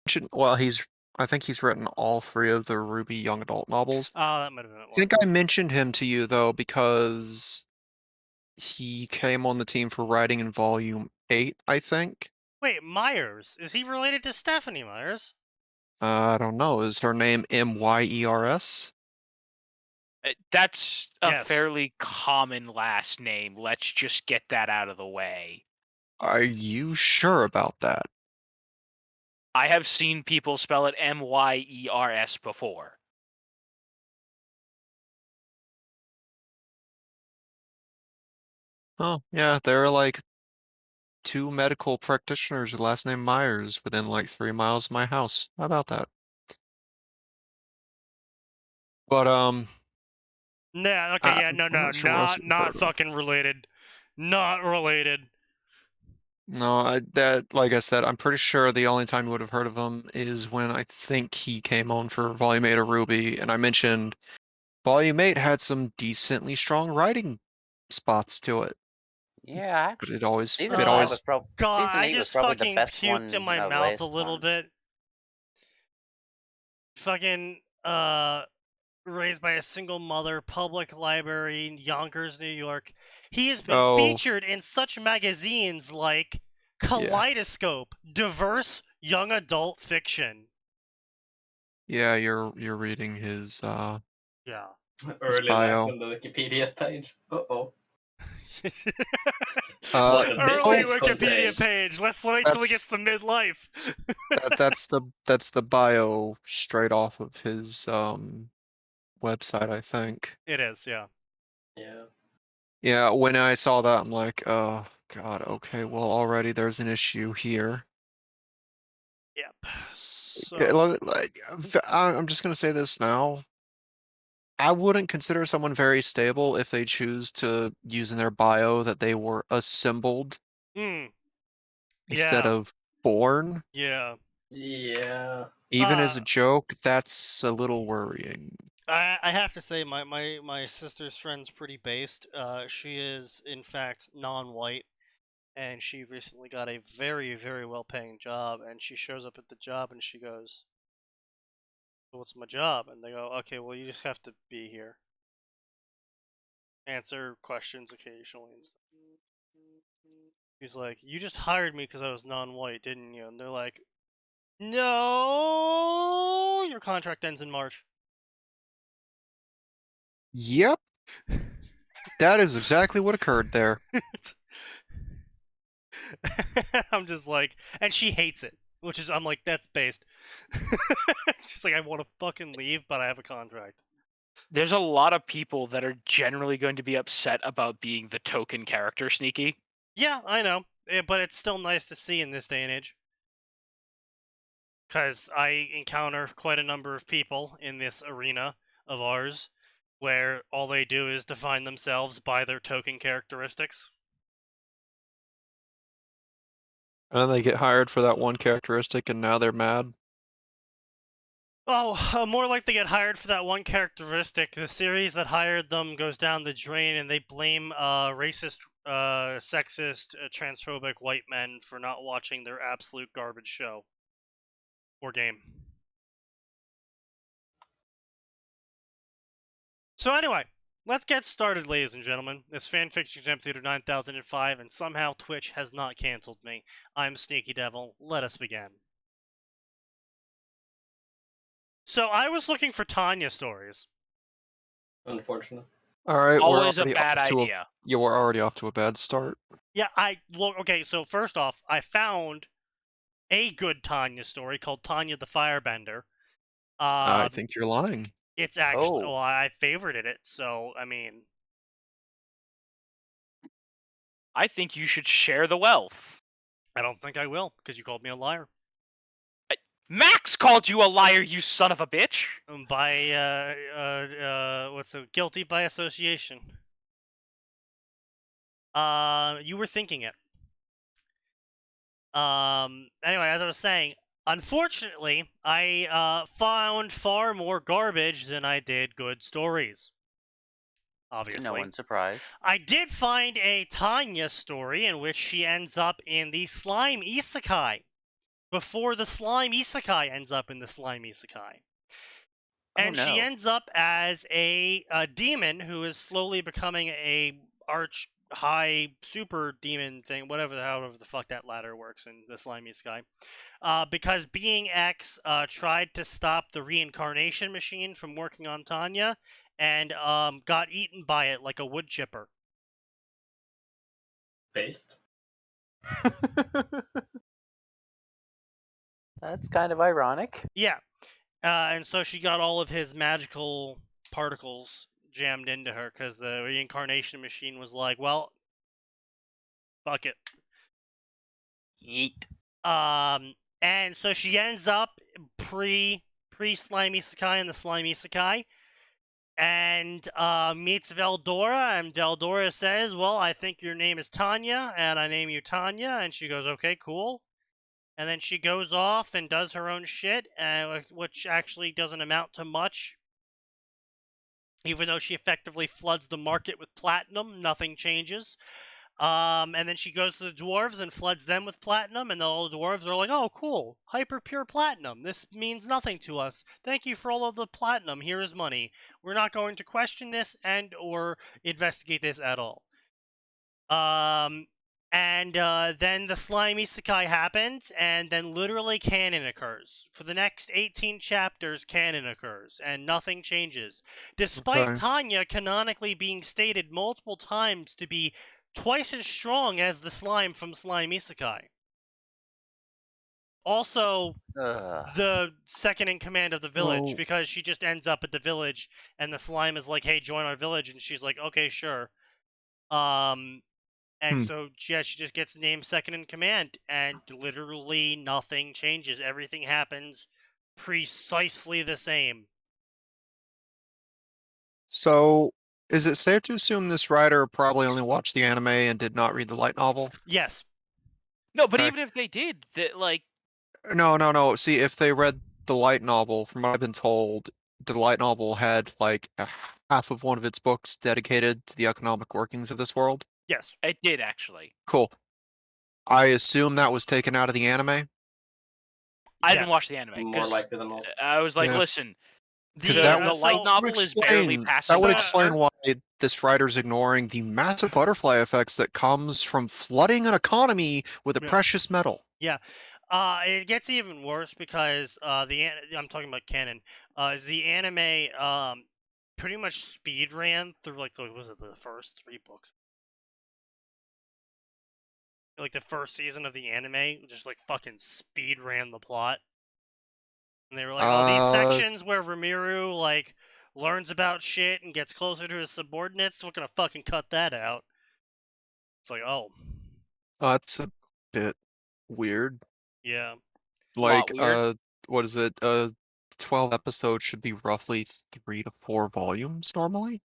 mentioned. Well, I think he's written all three of the Ruby young adult novels. Oh, that might have been it. I think I mentioned him to you though because he came on the team for writing in Volume 8, I think. Wait, Myers. Is he related to Stephanie Myers? I don't know. Is her name Myers? That's a Yes. fairly common last name. Let's just get that out of the way. Are you sure about that? I have seen people spell it Myers before. Oh, yeah, there are like two medical practitioners with last name Myers within like 3 miles of my house. How about that? But Nah, okay, yeah, no, I'm no, not sure what else you've heard not of him. fucking related. Not related. No, like I said, I'm pretty sure the only time you would have heard of him is when I think he came on for Volume 8 of Ruby, and I mentioned Volume 8 had some decently strong writing spots to it, Yeah, but actually, it always God, season I 8 was just probably the fucking best puked in one my of mouth a last little month. bit. Fucking, raised by a single mother, public library in Yonkers, New York. He has been Oh, featured in such magazines like yeah. Kaleidoscope, diverse young adult fiction. Yeah, you're reading his Yeah. Early life bio. on the Wikipedia page. Uh-oh. Uh, What does this Early text Wikipedia contain? page. Let's wait till he that's gets the midlife. that's the bio straight off of his website, I think. It is, yeah. Yeah. Yeah, when I saw that, I'm like, oh God, okay, well already there's an issue here. Yep. Yeah, So I'm just gonna say this now. I wouldn't consider someone very stable if they choose to use in their bio that they were assembled instead yeah. of born. Yeah. Yeah. Even as a joke, that's a little worrying. I have to say my sister's friend's pretty based. She is in fact non-white, and she recently got a very very well paying job. And she shows up at the job and she goes, "What's my job?" And they go, "Okay, well you just have to be here, answer questions occasionally and stuff." He's like, "You just hired me because I was non-white, didn't you?" And they're like, "No, your contract ends in March." Yep, that is exactly what occurred there. I'm just like, and she hates it, which is, I'm like, that's based. She's like, I want to fucking leave, but I have a contract. There's a lot of people that are generally going to be upset about being the token character, Sneaky. Yeah, I know, but it's still nice to see in this day and age. Because I encounter quite a number of people in this arena of ours where all they do is define themselves by their token characteristics. And then they get hired for that one characteristic, and now they're mad. Oh, more like they get hired for that one characteristic. The series that hired them goes down the drain, and they blame racist, sexist, transphobic white men for not watching their absolute garbage show or game. So anyway, let's get started, ladies and gentlemen. It's Fanfiction Contempt Theater 9005, and somehow Twitch has not canceled me. I'm Sneaky Devil. Let us begin. So I was looking for Tanya stories. Unfortunate. All right, Always a bad idea. Yeah, we're already off to a bad start. Yeah, okay, so first off, I found a good Tanya story called Tanya the Firebender. I think you're lying. It's actually, Oh. well, I favorited it, so, I mean, I think you should share the wealth. I don't think I will, because you called me a liar. Max called you a liar, you son of a bitch! By, what's the, guilty by association. You were thinking it. Anyway, as I was saying, unfortunately, I, found far more garbage than I did good stories. Obviously. No one's surprised. I did find a Tanya story in which she ends up in the slime isekai. before the slime isekai ends up in the slime isekai. And no. she ends up as a demon who is slowly becoming a arch high super demon thing, however the fuck that ladder works in the slimy sky. Because Being X tried to stop the reincarnation machine from working on Tanya and got eaten by it like a wood chipper. Based. That's kind of ironic. Yeah. And so she got all of his magical particles jammed into her because the reincarnation machine was like, well, fuck it. Yeet. And so she ends up pre slimy Sakai in the slimy Sakai, and meets Veldora, and Veldora says, well, I think your name is Tanya, and I name you Tanya, and she goes, okay, cool. And then she goes off and does her own shit, which actually doesn't amount to much. Even though she effectively floods the market with platinum, nothing changes. And then she goes to the dwarves and floods them with platinum, and all the dwarves are like, oh, cool, hyper pure platinum. This means nothing to us. Thank you for all of the platinum. Here is money. We're not going to question this and or investigate this at all. And then the slime isekai happens, and then literally canon occurs. For the next 18 chapters, canon occurs, and nothing changes. Despite Okay. Tanya canonically being stated multiple times to be twice as strong as the slime from Slime Isekai. Also, Ugh. the second in command of the village, Well- because she just ends up at the village, and the slime is like, hey, join our village, and she's like, okay, sure. And so, yeah, she just gets named second in command, and literally nothing changes. Everything happens precisely the same. So, is it safe to assume this writer probably only watched the anime and did not read the light novel? Yes. No, but Okay. even if they did, that like No. See, if they read the light novel, from what I've been told, the light novel had like half of one of its books dedicated to the economic workings of this world. Yes. it did actually. Cool. I assume that was taken out of the anime. I didn't watch Yes. the anime More because likely than not. I was like, Yeah. listen, Because the, that the would- light so- novel is barely passing. That would But- explain why this writer's ignoring the massive butterfly effects that comes from flooding an economy with a Yeah. precious metal. It gets even worse because I'm talking about canon. Is the anime pretty much speed ran through like the first 3 books? Like the first season of the anime, just like fucking speed ran the plot. And they were like, oh, these sections where Rimuru like learns about shit and gets closer to his subordinates, we're gonna fucking cut that out. It's like, oh, That's a bit weird. yeah. Like, weird. what is it? 12 episodes should be roughly 3 to 4 volumes normally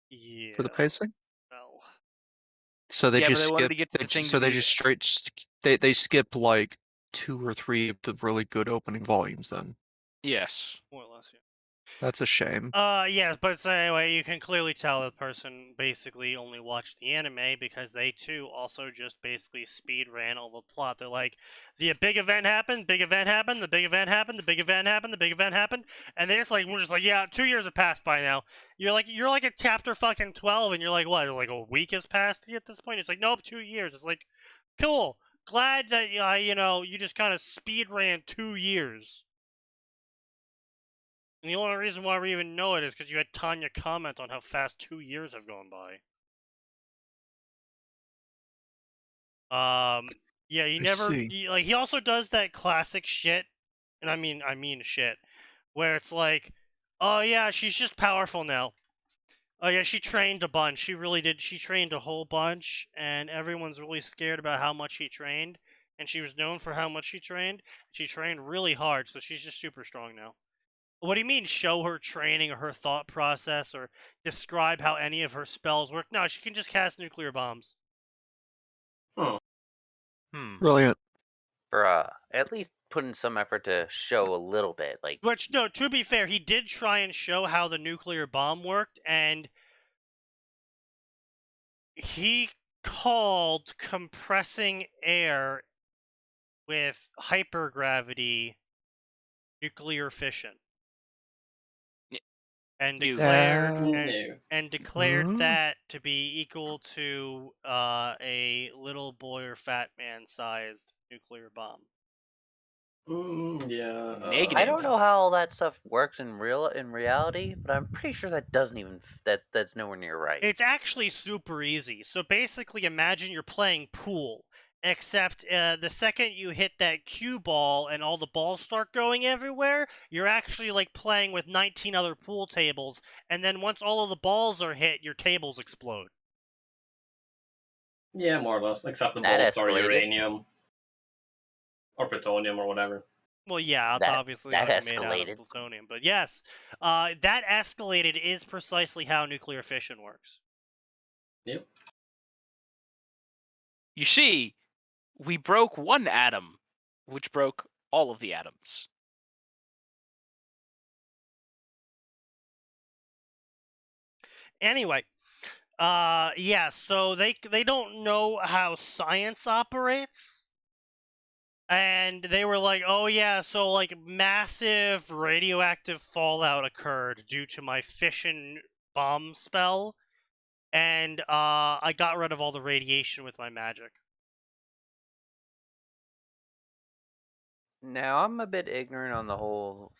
Yeah. for the pacing. Well, So they Yeah, but just they wanted skip. to get to the thing So to they be- just they skip like 2 or 3 of the really good opening volumes. Then Yes. more or less, yeah. that's a shame. Yeah, but so anyway, you can clearly tell the person basically only watched the anime because they too also just basically speed ran all the plot. They're like, the big event happened, big event happened, the big event happened, the big event happened, the big event happened, and they just like we're just like, yeah, 2 years have passed by now. You're like at chapter fucking 12, and you're like, what? Like a week has passed at this point? It's like, nope, 2 years. It's like, cool. Glad that you just kind of speed ran 2 years. And the only reason why we even know it is because you had Tanya comment on how fast 2 years have gone by. Yeah, I see. he also does that classic shit, and I mean shit, where it's like, oh yeah, she's just powerful now. Oh yeah, she trained a bunch. She really did. She trained a whole bunch, and everyone's really scared about how much she trained. And she was known for how much she trained. She trained really hard, so she's just super strong now. What do you mean show her training or her thought process or describe how any of her spells work? No, she can just cast nuclear bombs. Brilliant. For at least put in some effort to show a little bit. Like, Which, no, to be fair, he did try and show how the nuclear bomb worked, and he called compressing air with hypergravity nuclear fission. Y- And New. declared No. and declared Hmm? that to be equal to a little boy or fat man sized nuclear bomb. Yeah. I Negative. don't know how all that stuff works in reality, but I'm pretty sure that doesn't even that's nowhere near right. It's actually super easy. So basically, imagine you're playing pool, except the second you hit that cue ball and all the balls start going everywhere, you're actually like playing with 19 other pool tables, and then once all of the balls are hit, your tables explode. Yeah, more or less. Except the That balls are escalated. uranium or plutonium or whatever. Well, yeah, it's obviously that not made out of escalated. plutonium, but yes, that escalated is precisely how nuclear fission works. Yep. You see, we broke one atom, which broke all of the atoms. Anyway, yeah, so they don't know how science operates. And they were like, oh yeah, so like massive radioactive fallout occurred due to my fission bomb spell, and I got rid of all the radiation with my magic. Now I'm a bit ignorant on the whole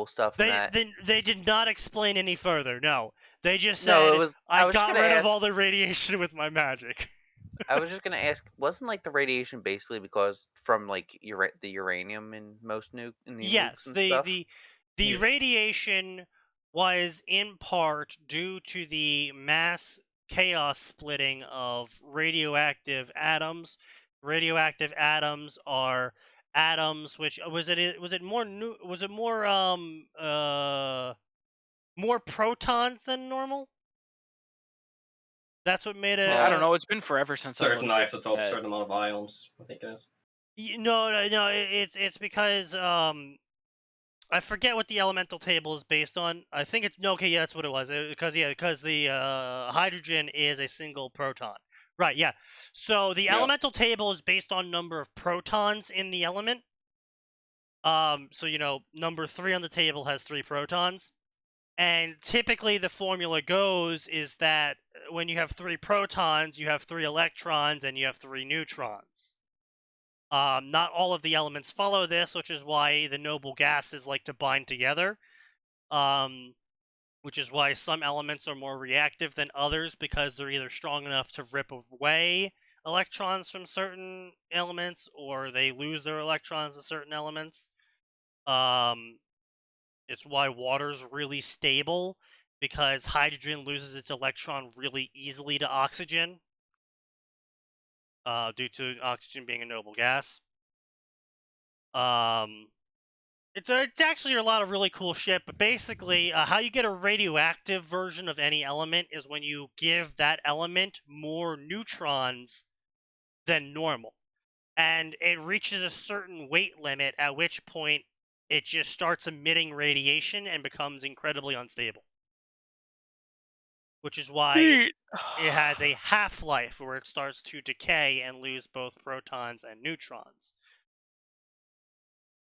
stuff and that. They did not explain any further. No, they just No, said it was. I was just got gonna rid of ask. all the radiation with my magic. I was just gonna ask. Wasn't like the radiation basically because from like the uranium in most in the Yes, nukes and stuff? the Yeah. radiation was in part due to the mass chaos splitting of radioactive atoms. Radioactive atoms are atoms which was it more more protons than normal? That's what made it I don't know. It's been forever since I Certain looked isotope, at. certain amount of ions, I think it is. No, it's because I forget what the elemental table is based on. I think it's no. Okay, yeah, that's what it was. Because the hydrogen is a single proton. Right. Yeah. So the Yeah. elemental table is based on number of protons in the element. So number 3 on the table has 3 protons, and typically the formula goes is that when you have 3 protons, you have 3 electrons and you have 3 neutrons. Not all of the elements follow this, which is why the noble gases like to bind together. Which is why some elements are more reactive than others, because they're either strong enough to rip away electrons from certain elements, or they lose their electrons to certain elements. It's why water's really stable, because hydrogen loses its electron really easily to oxygen, due to oxygen being a noble gas. It's actually a lot of really cool shit, but basically, how you get a radioactive version of any element is when you give that element more neutrons than normal. And it reaches a certain weight limit, at which point it just starts emitting radiation and becomes incredibly unstable. Which is why it has a half-life where it starts to decay and lose both protons and neutrons.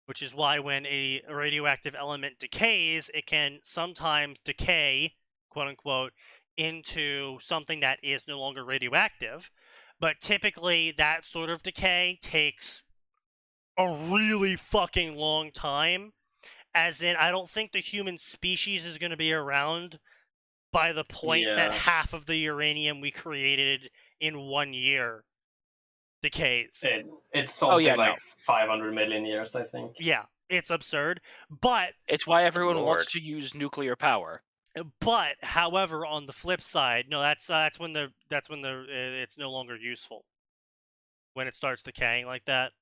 Which is why when a radioactive element decays, it can sometimes decay, quote unquote, into something that is no longer radioactive. But typically, that sort of decay takes a really fucking long time. As in, I don't think the human species is going to be around by the point that Yeah. half of the uranium we created in 1 year decays. It's something yeah, like no. 500 million years, I think. Yeah, it's absurd. But It's why everyone Lord. wants to use nuclear power. however, on the flip side, no, that's when it's no longer useful. When it starts decaying like that.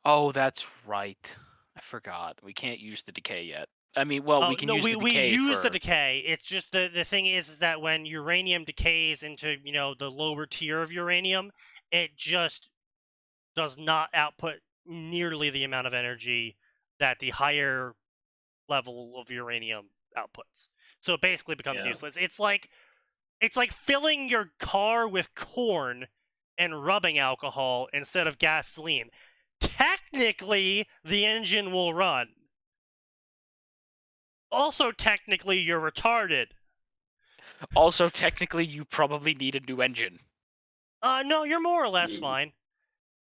Oh, that's right. I forgot. We can't use the decay yet. I mean, well, we can use the we decay use for... the decay. It's just the thing is that when uranium decays into the lower tier of uranium, it just does not output nearly the amount of energy that the higher level of uranium outputs. So it basically becomes useless. It's like filling your car with corn and rubbing alcohol instead of gasoline. technically the engine will run. Also, technically, you're retarded. Also, technically, you probably need a new engine. No, you're more or less fine.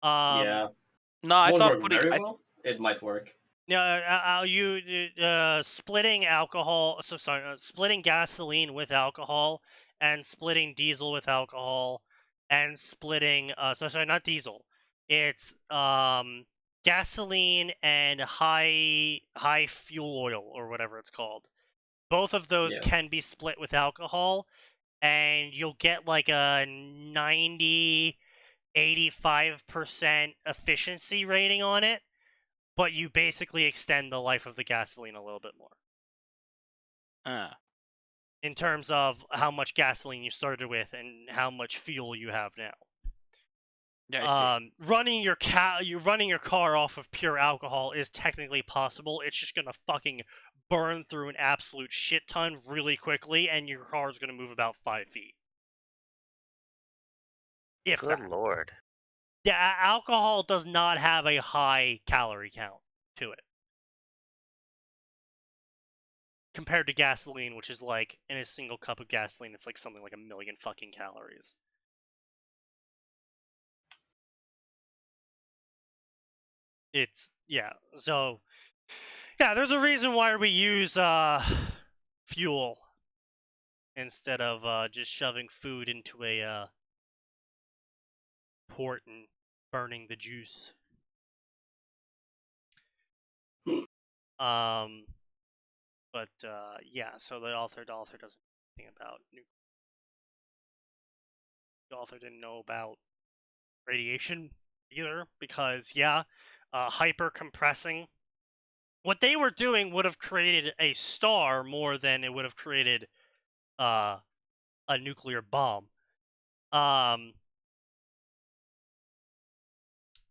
Yeah. No, I Won't thought work putting. very well. It might work. Splitting alcohol. Splitting gasoline with alcohol, and splitting diesel with alcohol, and splitting. Not diesel. It's gasoline and high fuel oil or whatever it's called. Both of those Yeah. can be split with alcohol, and you'll get like a 85% efficiency rating on it, but you basically extend the life of the gasoline a little bit more. In terms of how much gasoline you started with and how much fuel you have now. Yeah, I see. Running your car off of pure alcohol is technically possible. It's just gonna fucking burn through an absolute shit ton really quickly, and your car is gonna move about 5 feet. If Good that. lord. Yeah, alcohol does not have a high calorie count to it. Compared to gasoline, which is like, in a single cup of gasoline, it's like something like 1 million fucking calories. So, there's a reason why we use, fuel instead of, just shoving food into a, port and burning the juice. So the author doesn't know anything about nuclear. The author didn't know about radiation either, because hyper compressing. What they were doing would have created a star more than it would have created a nuclear bomb.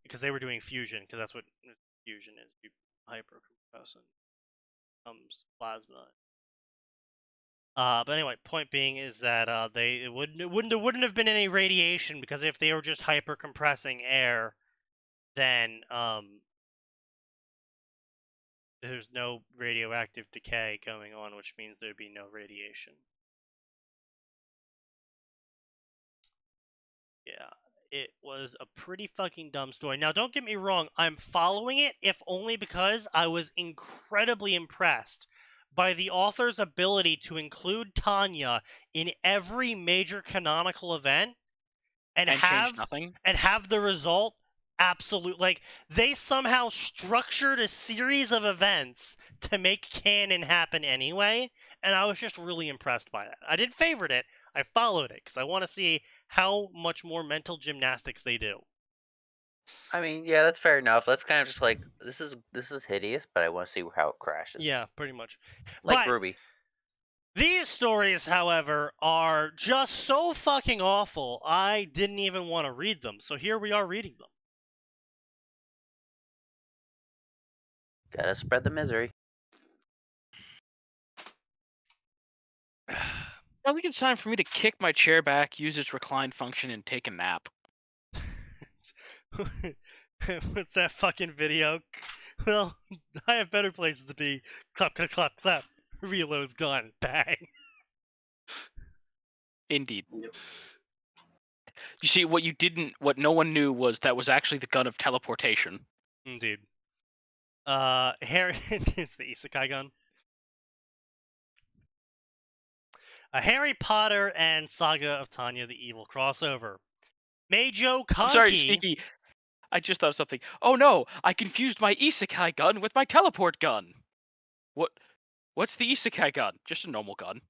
Because they were doing fusion, because that's what fusion is. You hyper compress and comes plasma. But anyway, point being is that it wouldn't have been any radiation, because if they were just hyper compressing air, then there's no radioactive decay going on, which means there'd be no radiation. Yeah, it was a pretty fucking dumb story. Now, don't get me wrong, I'm following it, if only because I was incredibly impressed by the author's ability to include Tanya in every major canonical event and change nothing. And have the result absolute. Like, they somehow structured a series of events to make canon happen anyway, and I was just really impressed by that. I didn't favorite it, I followed it, because I want to see how much more mental gymnastics they do. I mean, yeah, that's fair enough. That's kind of just like, this is hideous, but I want to see how it crashes. Yeah, pretty much. Like But Ruby. These stories, however, are just so fucking awful, I didn't even want to read them. So here we are reading them. Gotta spread the misery. I think it's time for me to kick my chair back, use its recline function, and take a nap. What's that fucking video? Well, I have better places to be. Clap, clap, clap, clap. Reload's gone. Bang. Indeed. Yep. You see, what no one knew was that was actually the gun of teleportation. Indeed. Harry, it's the isekai gun. A Harry Potter and Saga of Tanya the Evil crossover. Meijo Kanki. I'm sorry, Sneaky. I just thought of something. Oh no! I confused my isekai gun with my teleport gun. What's the isekai gun? Just a normal gun.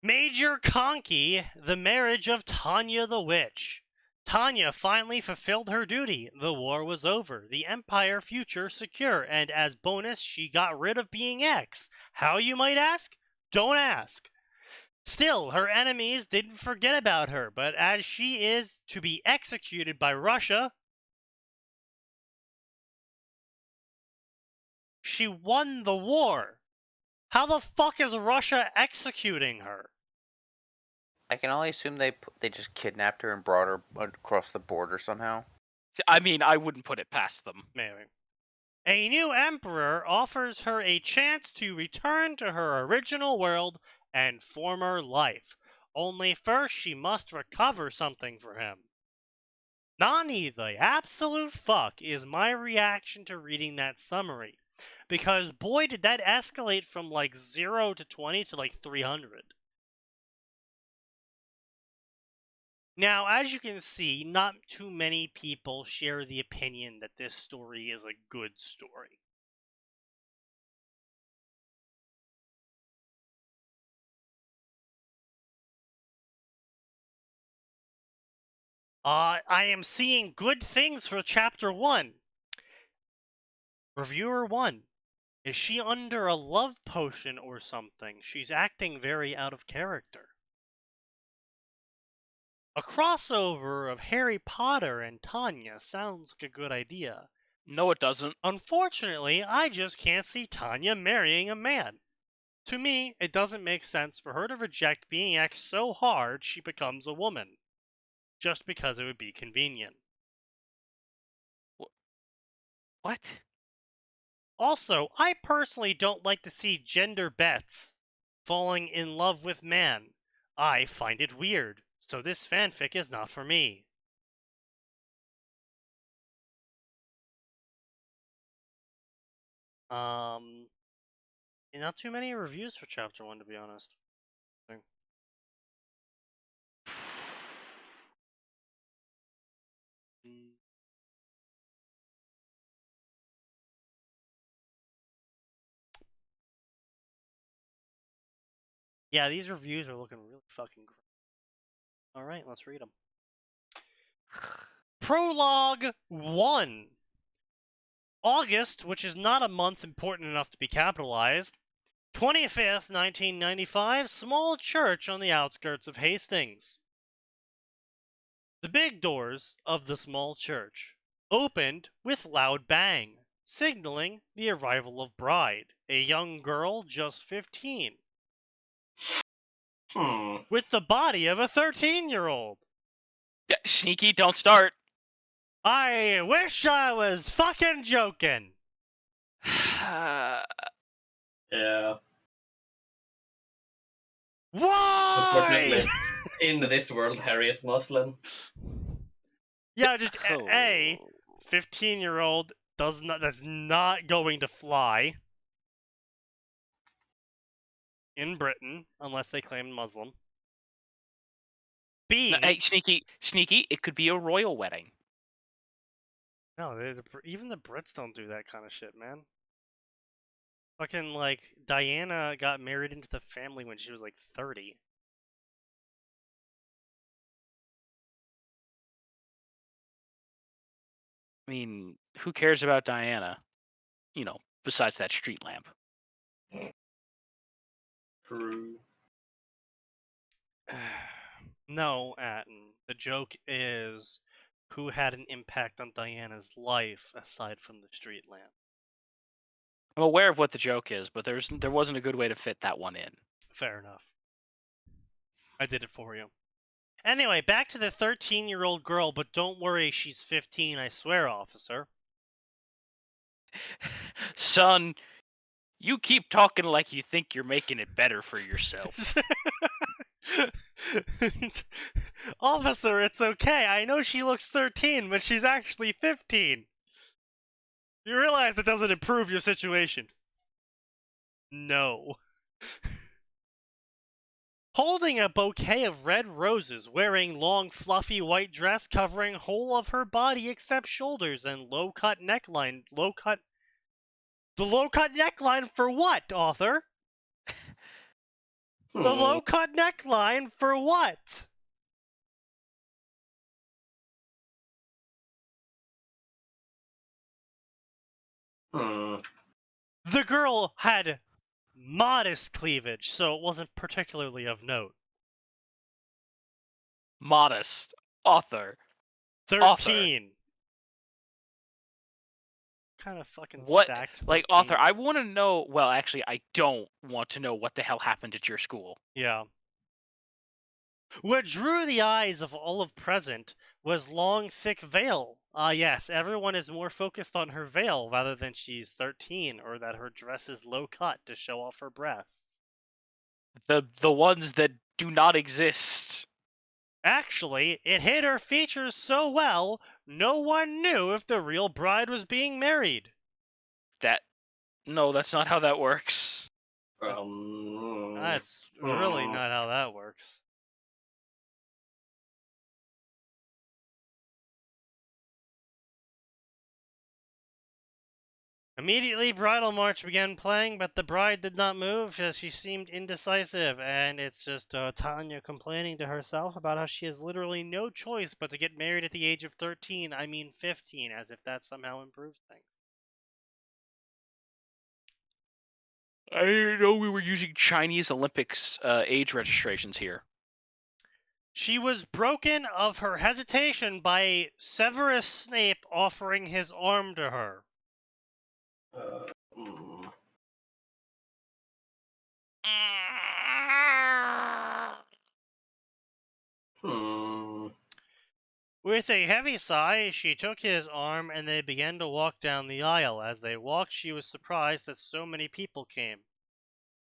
Major Conky, the marriage of Tanya the Witch. Tanya finally fulfilled her duty. The war was over, the Empire future secure, and as bonus, she got rid of being X. How, you might ask? Don't ask. Still, her enemies didn't forget about her, but as she is to be executed by Russia, she won the war. How the fuck is Russia executing her? I can only assume they just kidnapped her and brought her across the border somehow. I mean, I wouldn't put it past them. Maybe. A new emperor offers her a chance to return to her original world and former life. Only first she must recover something for him. Nani the absolute fuck is my reaction to reading that summary. Because boy did that escalate from like 0 to 20 to like 300. Now, as you can see, not too many people share the opinion that this story is a good story. I am seeing good things for chapter 1. Reviewer 1. Is she under a love potion or something? She's acting very out of character. A crossover of Harry Potter and Tanya sounds like a good idea. No, it doesn't. Unfortunately, I just can't see Tanya marrying a man. To me, it doesn't make sense for her to reject being X so hard she becomes a woman. Just because it would be convenient. What? Also, I personally don't like to see gender bets falling in love with man. I find it weird, so this fanfic is not for me. Not too many reviews for chapter 1, to be honest. Yeah, these reviews are looking really fucking great. Alright, let's read them. Prologue 1. August, which is not a month important enough to be capitalized. 25th, 1995, small church on the outskirts of Hastings. The big doors of the small church opened with loud bang, signaling the arrival of bride, a young girl just 15, with the body of a 13-year-old. Sneaky, don't start. I wish I was fucking joking. Yeah. Why? Unfortunately, in this world, Harry is Muslim. Yeah, just A, 15-year-old that's not going to fly in Britain unless they claim Muslim. B. No, hey, Sneaky, it could be a royal wedding. No, even the Brits don't do that kind of shit, man. Fucking, like, Diana got married into the family when she was, like, 30. I mean, who cares about Diana? You know, besides that street lamp. True. No, Atin. The joke is who had an impact on Diana's life aside from the street lamp. I'm aware of what the joke is, but there wasn't a good way to fit that one in. Fair enough. I did it for you. Anyway, back to the 13-year-old girl, but don't worry, she's 15, I swear, officer. Son, you keep talking like you think you're making it better for yourself. Officer, it's okay. I know she looks 13, but she's actually 15. You realize that doesn't improve your situation. No. Holding a bouquet of red roses, wearing long fluffy white dress covering whole of her body except shoulders and low-cut neckline. The low-cut neckline for what, author? The low-cut neckline for what? The girl had modest cleavage, so it wasn't particularly of note. Modest. Author. 13. Kind of fucking What? stacked. Like, 13. author, I want to know. Well, actually, I don't want to know what the hell happened at your school. Yeah. What drew the eyes of all of present was long, thick veil. Ah, yes, everyone is more focused on her veil rather than she's 13 or that her dress is low cut to show off her breasts. The ones that do not exist. Actually, it hid her features so well, no one knew if the real bride was being married. No, that's not how that works. That's really not how that works. Immediately, Bridal March began playing, but the bride did not move as she seemed indecisive, and it's just Tanya complaining to herself about how she has literally no choice but to get married at the age of 13, I mean 15, as if that somehow improves things. I didn't know we were using Chinese Olympics age registrations here. She was broken of her hesitation by Severus Snape offering his arm to her. With a heavy sigh, she took his arm and they began to walk down the aisle. As they walked, she was surprised that so many people came.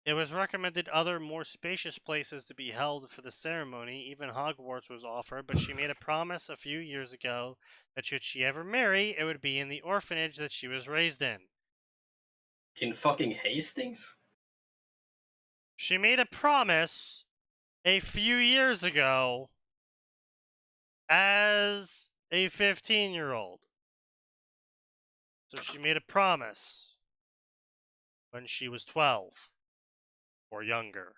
It was recommended other more spacious places to be held for the ceremony. Even Hogwarts was offered, but she made a promise a few years ago that should she ever marry, it would be in the orphanage that she was raised in. In fucking Hastings? She made a promise a few years ago as a 15-year-old. So she made a promise when she was 12 or younger.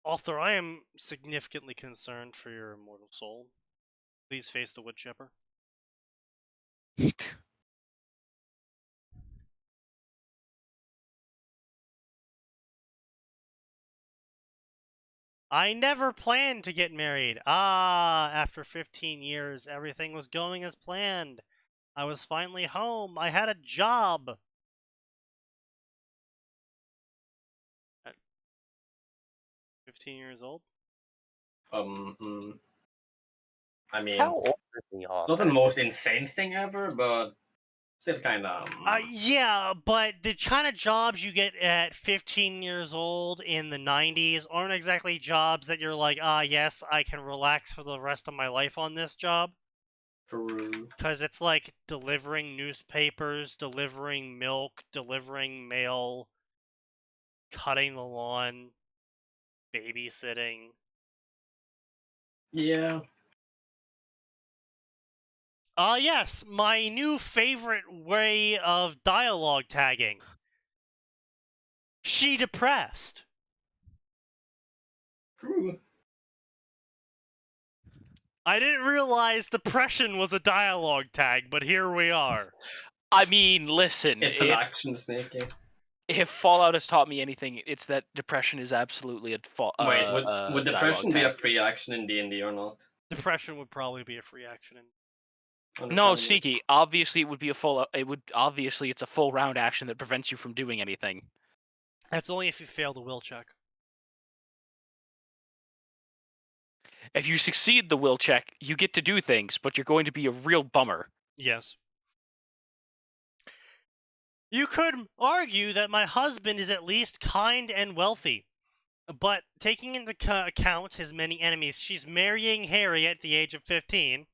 Author, I am significantly concerned for your immortal soul. Please face the wood chipper. I never planned to get married. After 15 years, everything was going as planned. I was finally home. I had a job. 15 years old? I mean, How old is the it's author? not the most insane thing ever, but still kind of. Yeah, but the kind of jobs you get at 15 years old in the 90s aren't exactly jobs that you're like, yes, I can relax for the rest of my life on this job. True. Because it's like delivering newspapers, delivering milk, delivering mail, cutting the lawn, babysitting. Yeah. Yes, my new favorite way of dialogue tagging. She depressed. True. I didn't realize depression was a dialogue tag, but here we are. I mean, listen, It's an action Sneaky. if Fallout has taught me anything, it's that depression is absolutely a Wait, would depression dialogue be a tag. free action in D&D or not? Depression would probably be a free action. No, Understandable. Sneaky. Obviously, it would be a full. It would obviously it's a full round action that prevents you from doing anything. That's only if you fail the will check. If you succeed the will check, you get to do things, but you're going to be a real bummer. Yes. You could argue that my husband is at least kind and wealthy. But taking into account his many enemies, she's marrying Harry at the age of 15.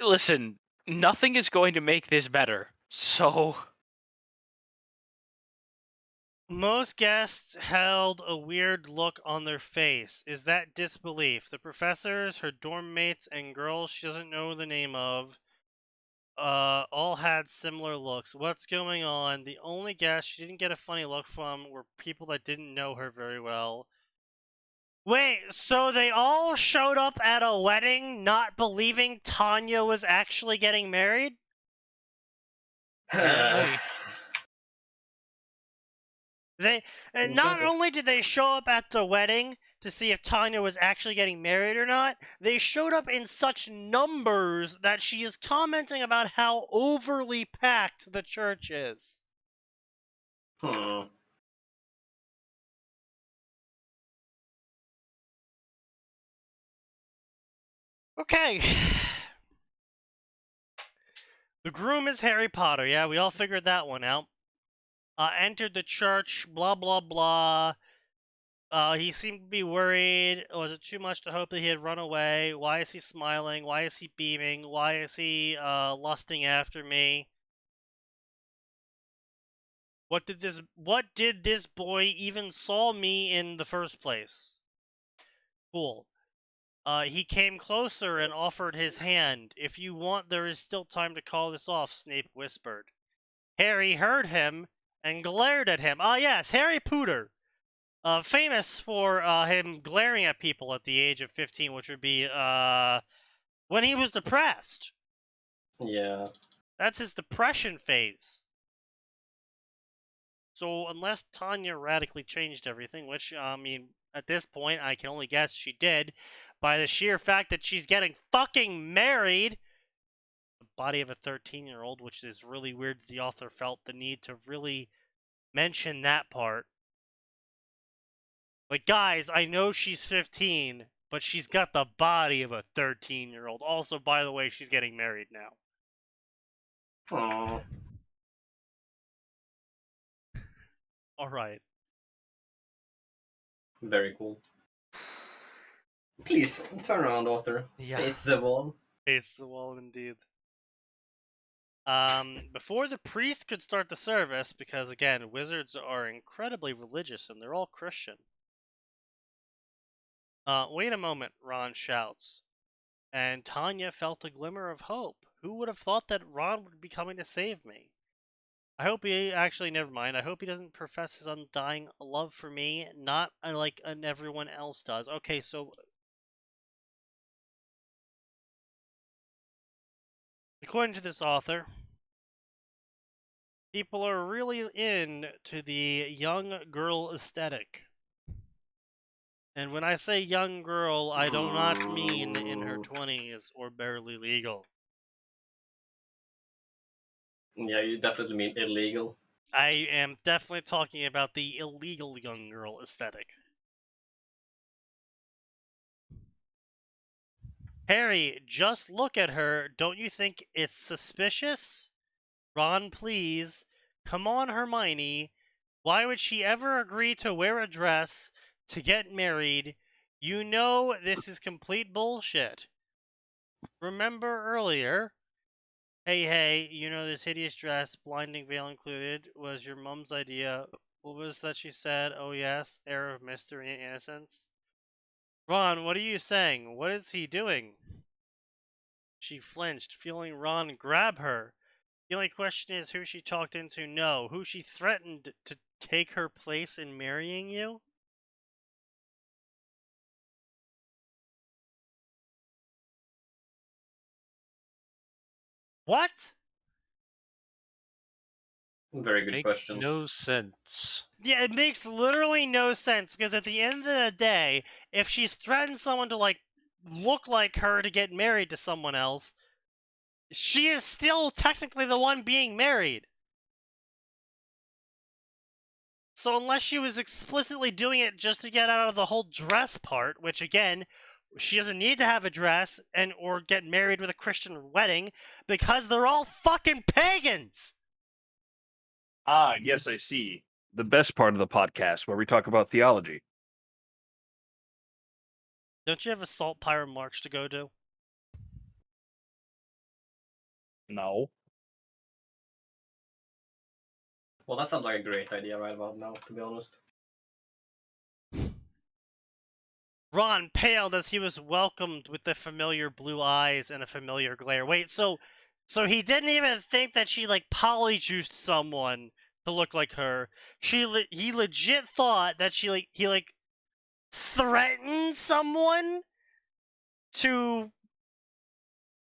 Listen, nothing is going to make this better. So Most guests held a weird look on their face. Is that disbelief? The professors, her dorm mates, and girls she doesn't know the name of, all had similar looks. What's going on? The only guests she didn't get a funny look from were people that didn't know her very well. Wait, so they all showed up at a wedding not believing Tanya was actually getting married? And not only did they show up at the wedding, to see if Tanya was actually getting married or not, they showed up in such numbers that she is commenting about how overly packed the church is. Hmm. Okay. The groom is Harry Potter. Yeah, we all figured that one out. Entered the church, blah, blah, blah. He seemed to be worried. Was it too much to hope that he had run away? Why is he smiling? Why is he beaming? Why is he lusting after me? What did this boy even saw me in the first place? Cool. He came closer and offered his hand. If you want, there is still time to call this off, Snape whispered. Harry heard him and glared at him. Ah, yes, Harry Potter. Famous for him glaring at people at the age of 15, which would be when he was depressed. Yeah. That's his depression phase. So unless Tanya radically changed everything, which, I mean, at this point, I can only guess she did, by the sheer fact that she's getting fucking married. The body of a 13-year-old, which is really weird. The author felt the need to really mention that part. Like, guys, I know she's 15, but she's got the body of a 13-year-old. Also, by the way, she's getting married now. Oh. Alright. Very cool. Please turn around, author. Yeah. Face the wall. Face the wall, indeed. Before the priest could start the service, because again, wizards are incredibly religious and they're all Christian. Wait a moment, Ron shouts. And Tanya felt a glimmer of hope. Who would have thought that Ron would be coming to save me? I hope he actually, never mind. I hope he doesn't profess his undying love for me, not like everyone else does. Okay, so according to this author, people are really into the young girl aesthetic. And when I say young girl, I do not mean in her 20s or barely legal. Yeah, you definitely mean illegal. I am definitely talking about the illegal young girl aesthetic. Harry, just look at her. Don't you think it's suspicious? Ron, please. Come on, Hermione. Why would she ever agree to wear a dress to get married? You know this is complete bullshit. Remember earlier? Hey, you know this hideous dress, blinding veil included, was your mom's idea. What was that she said? Oh yes, air of mystery and innocence. Ron, what are you saying? What is he doing? She flinched, feeling Ron grab her. The only question is who she talked into. No, who she threatened to take her place in marrying you? What? Very good Makes question. no sense. Yeah, it makes literally no sense because at the end of the day, if she's threatened someone to like look like her to get married to someone else, she is still technically the one being married. So unless she was explicitly doing it just to get out of the whole dress part, which again, she doesn't need to have a dress and or get married with a Christian wedding because they're all fucking pagans. Ah, yes, I see. The best part of the podcast where we talk about theology. Don't you have a Salt Pyre March to go to? No. Well, that sounds like a great idea right about now, to be honest. Ron paled as he was welcomed with the familiar blue eyes and a familiar glare. Wait, so he didn't even think that she like polyjuiced someone to look like her. He legit thought that he threatened someone to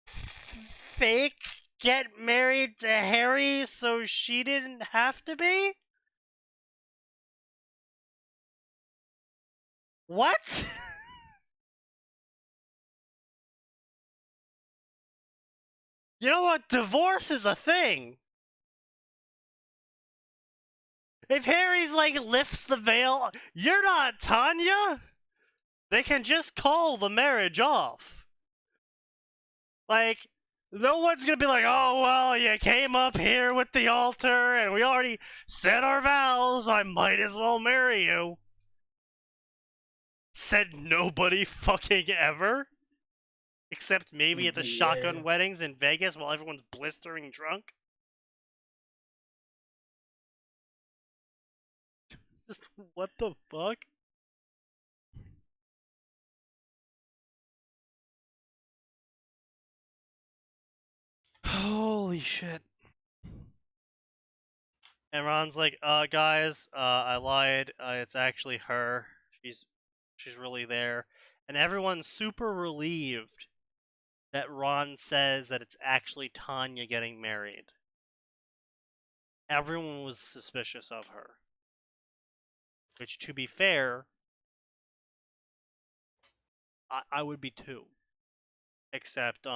fake get married to Harry so she didn't have to be? What? You know what? Divorce is a thing. If Harry's like lifts the veil, you're not Tanya. They can just call the marriage off. Like, no one's gonna be like, oh, well, you came up here with the altar and we already said our vows. I might as well marry you. Said nobody fucking ever. Except maybe at the shotgun Yeah. weddings in Vegas while everyone's blistering drunk. Just, what the fuck? Holy shit. And Ron's like, guys, I lied. It's actually her. She's really there. And everyone's super relieved that Ron says that it's actually Tanya getting married. Everyone was suspicious of her. Which, to be fair, I would be too. Except,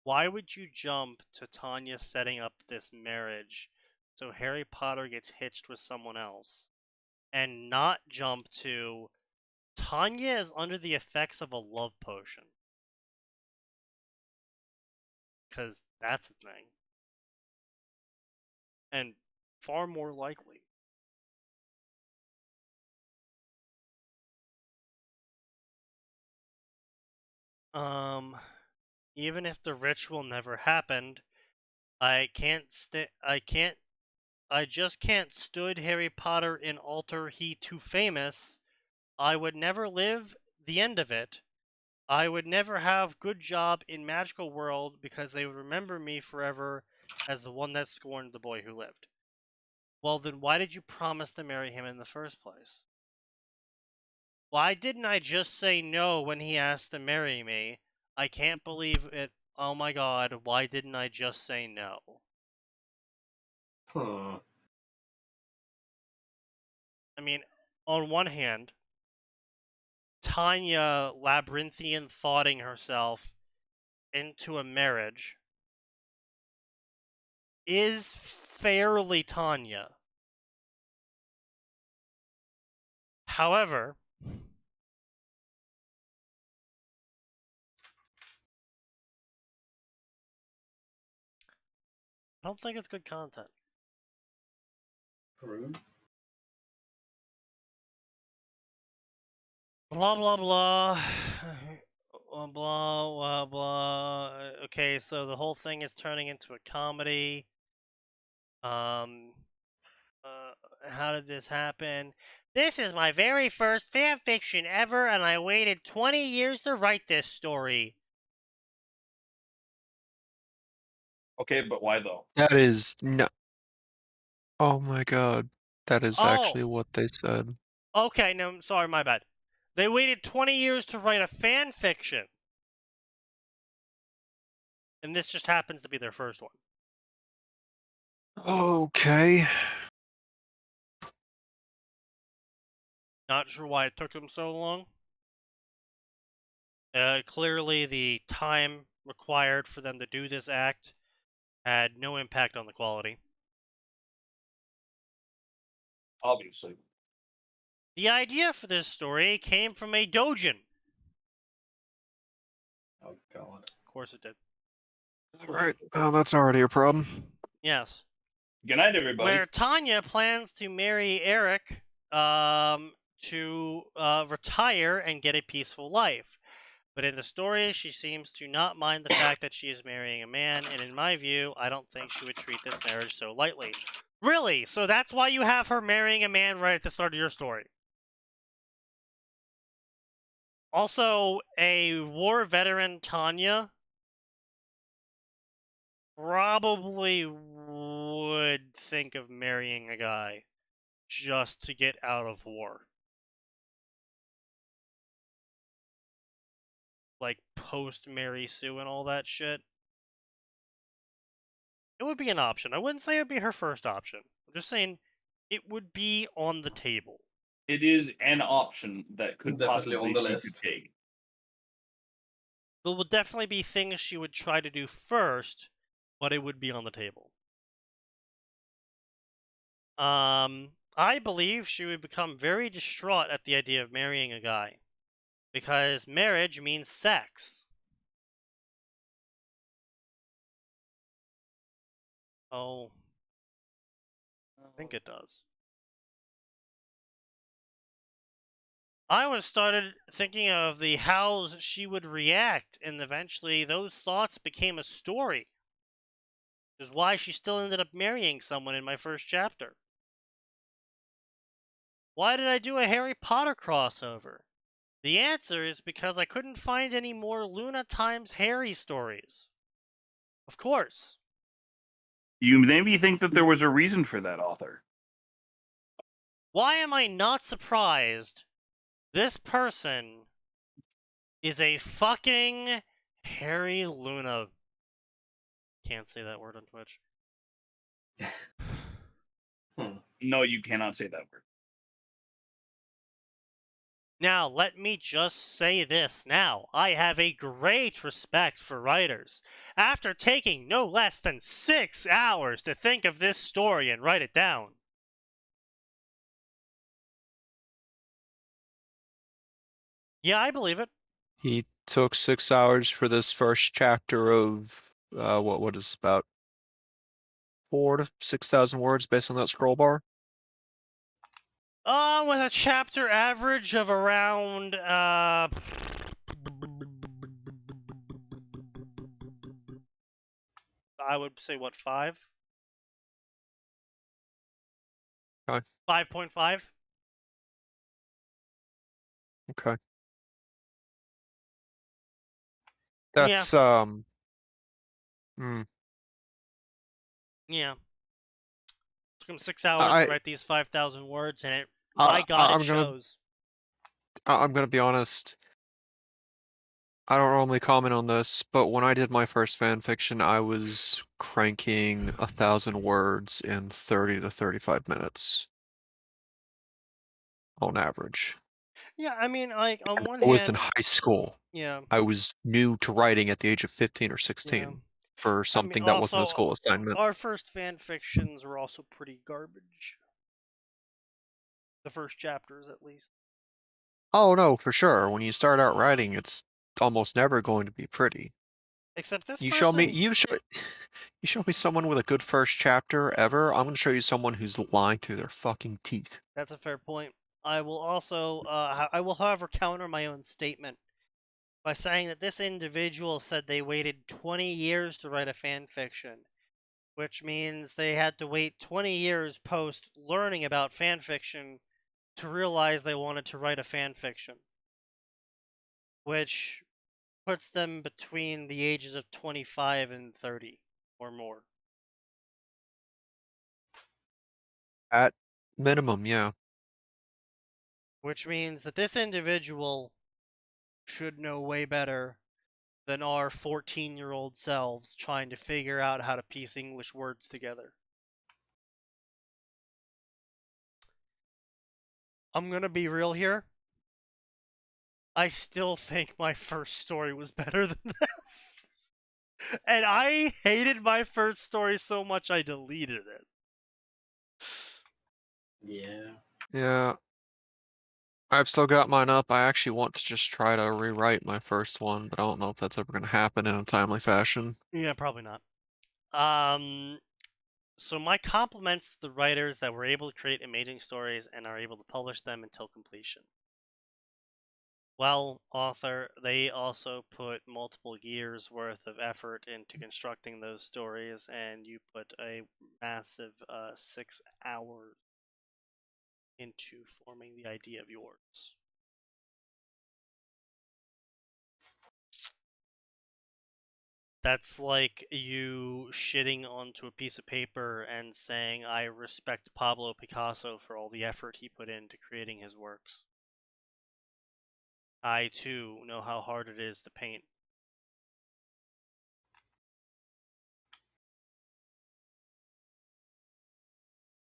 why would you jump to Tanya setting up this marriage so Harry Potter gets hitched with someone else? And not jump to Tanya is under the effects of a love potion. Because that's a thing. And far more likely. Even if the ritual never happened, I just can't stood Harry Potter in altar he too famous. I would never live the end of it. I would never have good job in magical world because they would remember me forever as the one that scorned the boy who lived. Well, then why did you promise to marry him in the first place? Why didn't I just say no when he asked to marry me? I can't believe it. Oh my god, why didn't I just say no? Hmm. I mean, on one hand, Tanya labyrinthian thoughting herself into a marriage is fairly Tanya. However, I don't think it's good content. Rude. Blah blah blah. Blah blah blah. Okay, so the whole thing is turning into a comedy. How did this happen? This is my very first fanfiction ever, and I waited 20 years to write this story. Okay, but why though? That is no. Oh my god. That is actually Oh, what they said. okay, no, sorry, my bad. They waited 20 years to write a fanfiction. And this just happens to be their first one. Okay. Not sure why it took them so long. Clearly, the time required for them to do this act had no impact on the quality. Obviously. The idea for this story came from a dojin. Oh god. Of course it did. Alright. Oh, that's already a problem. Yes. Good night, everybody. Where Tanya plans to marry Eric to retire and get a peaceful life. But in the story, she seems to not mind the fact that she is marrying a man, and in my view, I don't think she would treat this marriage so lightly. Really? So that's why you have her marrying a man right at the start of your story? Also, a war veteran Tanya probably would think of marrying a guy just to get out of war. Like post Mary Sue and all that shit. It would be an option. I wouldn't say it would be her first option. I'm just saying it would be on the table. It is an option that could Definitely possibly on the she list. could take. There would definitely be things she would try to do first, but it would be on the table. I believe she would become very distraught at the idea of marrying a guy, because marriage means sex. Oh, I think it does. I was started thinking of the how she would react, and eventually those thoughts became a story. Which is why she still ended up marrying someone in my first chapter. Why did I do a Harry Potter crossover? The answer is because I couldn't find any more Luna times Harry stories. Of course. You maybe think that there was a reason for that, author. Why am I not surprised? This person is a fucking Harry Luna. Can't say that word on Twitch. No, you cannot say that word. Now, let me just say this now. I have a great respect for writers. After taking no less than 6 hours to think of this story and write it down. Yeah, I believe it. He took 6 hours for this first chapter of what is about 4,000 to 6,000 words based on that scroll bar. With a chapter average of around I would say what, 5? Okay. 5.5. Okay. That's hmm. Yeah. Took him 6 hours I to write these 5,000 words, and by God, it I'm gonna shows. I'm gonna be honest. I don't normally comment on this, but when I did my first fan fiction, I was cranking 1,000 words in 30 to 35 minutes on average. Yeah, I mean, like, on one I was in hand, high school. yeah, I was new to writing at the age of 15 or yeah. 16 for I mean, something that wasn't a also, school assignment. our first fan fictions were also pretty garbage. The first chapters, at least. Oh no, for sure. When you start out writing, it's almost never going to be pretty. Except this You person. you show me someone with a good first chapter ever, I'm gonna show you someone who's lying through their fucking teeth. That's a fair point. I will also, I will, however, counter my own statement by saying that this individual said they waited 20 years to write a fan fiction, which means they had to wait 20 years post learning about fan fiction to realize they wanted to write a fan fiction, which puts them between the ages of 25 and 30 or more. At minimum, yeah. Which means that this individual should know way better than our 14-year-old selves trying to figure out how to piece English words together. I'm gonna be real here. I still think my first story was better than this. And I hated my first story so much I deleted it. Yeah. Yeah. I've still got mine up. I actually want to just try to rewrite my first one, but I don't know if that's ever going to happen in a timely fashion. Yeah, probably not. So my compliments to the writers that were able to create amazing stories and are able to publish them until completion. Well, author, they also put multiple years worth of effort into constructing those stories, and you put a massive 6 hours into forming the idea of yours. That's like you shitting onto a piece of paper and saying, I respect Pablo Picasso for all the effort he put into creating his works. I, too, know how hard it is to paint.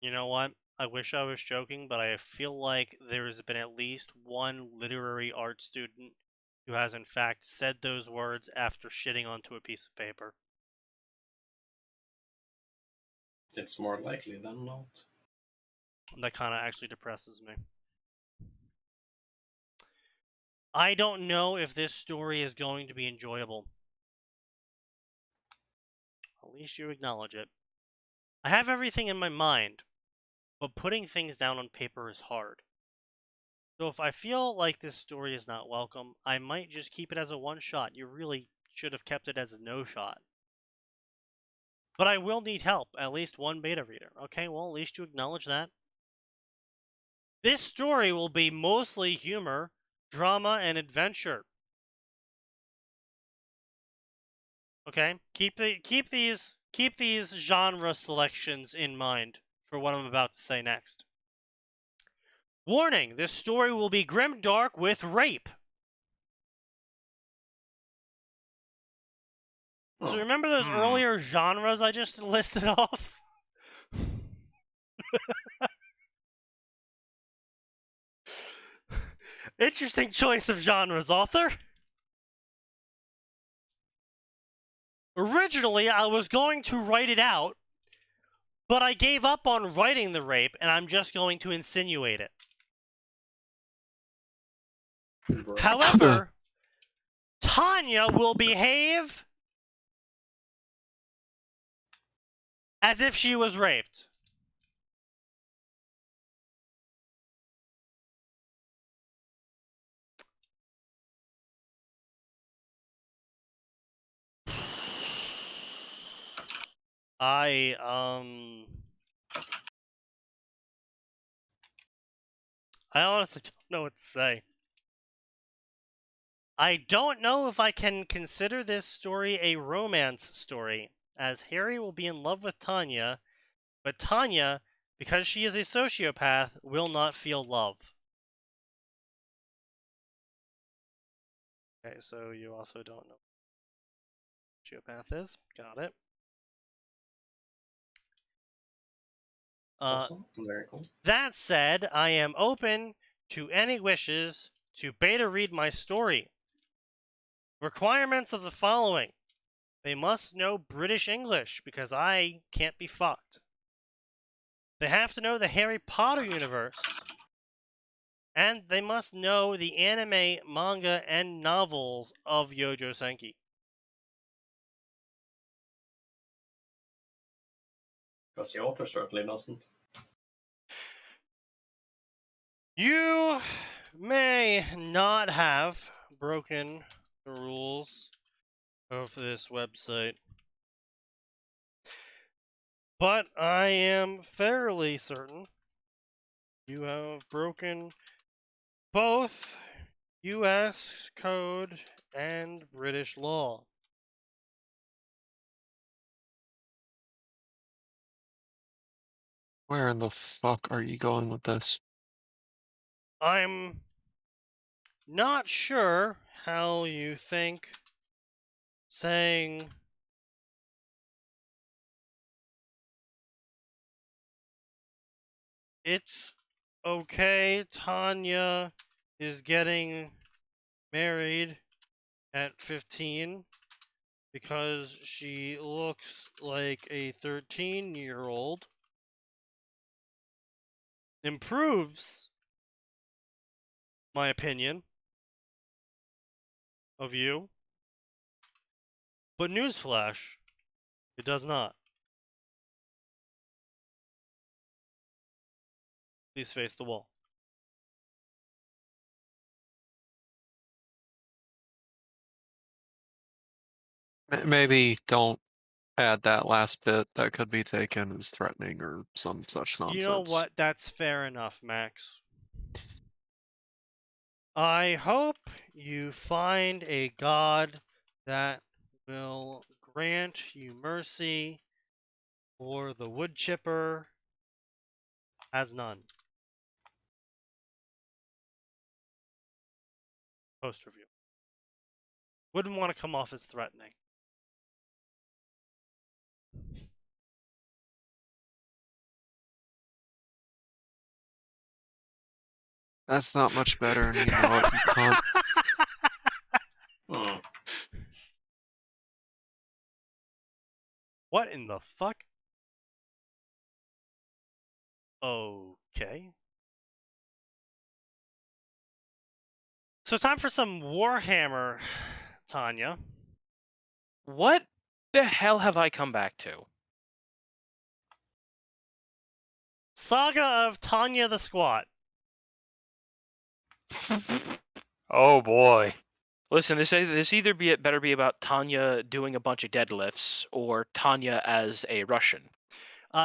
You know what? I wish I was joking, but I feel like there's been at least one literary art student who has in fact said those words after shitting onto a piece of paper. It's more likely than not. That kind of actually depresses me. I don't know if this story is going to be enjoyable. At least you acknowledge it. I have everything in my mind, but putting things down on paper is hard. So if I feel like this story is not welcome, I might just keep it as a one-shot. You really should have kept it as a no-shot. But I will need help, at least one beta reader. Okay, well, at least you acknowledge that. This story will be mostly humor, drama, and adventure. Okay? Keep these genre selections in mind for what I'm about to say next. Warning, this story will be grim dark with rape. So remember those earlier genres I just listed off? Interesting choice of genres, author. Originally, I was going to write it out, but I gave up on writing the rape, and I'm just going to insinuate it. Right. However, Tanya will behave as if she was raped. I honestly don't know what to say. I don't know if I can consider this story a romance story, as Harry will be in love with Tanya, but Tanya, because she is a sociopath, will not feel love. Okay, so you also don't know what sociopath is. Got it. Awesome. Very cool. That said, I am open to any wishes to beta read my story. Requirements of the following. They must know British English, because I can't be fucked. They have to know the Harry Potter universe. And they must know the anime, manga, and novels of Yojo Senki. Because the author certainly doesn't. You may not have broken the rules of this website, but I am fairly certain you have broken both US code and British law. Where in the fuck are you going with this? I'm not sure how you think saying it's okay, Tanya is getting married at 15 because she looks like a 13-year-old improves my opinion of you. But newsflash, it does not. Please face the wall. Maybe don't add that last bit. That could be taken as threatening or some such nonsense. You know what? That's fair enough, Max. I hope you find a God that will grant you mercy, for the wood chipper has none. Post review. Wouldn't want to come off as threatening. That's not much better, and you know it, you cunt. Hmm. What in the fuck? Okay. So time for some Warhammer, Tanya. What the hell have I come back to? Saga of Tanya the Squat. Oh boy. Listen, this either better be about Tanya doing a bunch of deadlifts or Tanya as a Russian.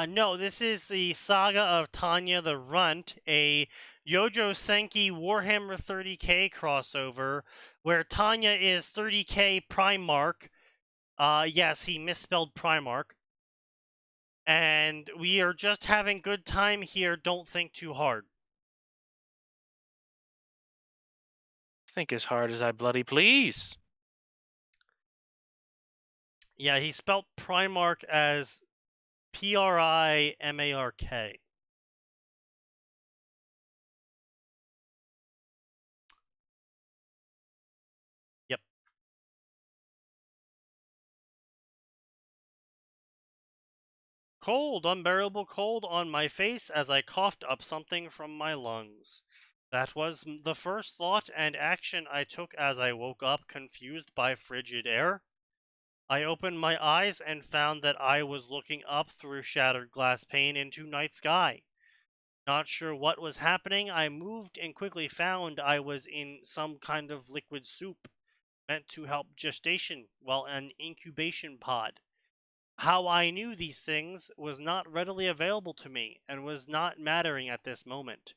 No, this is the Saga of Tanya the Runt, a Yojo Senki Warhammer 30k crossover where Tanya is 30k Primarch. Yes, he misspelled Primarch. And we are just having good time here. Don't think too hard. Think as hard as I bloody please. Yeah, he spelled Primarch as Primark. Yep. Cold, unbearable cold on my face as I coughed up something from my lungs. That was the first thought and action I took as I woke up, confused by frigid air. I opened my eyes and found that I was looking up through shattered glass pane into night sky. Not sure what was happening, I moved and quickly found I was in some kind of liquid soup, meant to help gestation, while an incubation pod. How I knew these things was not readily available to me, and was not mattering at this moment.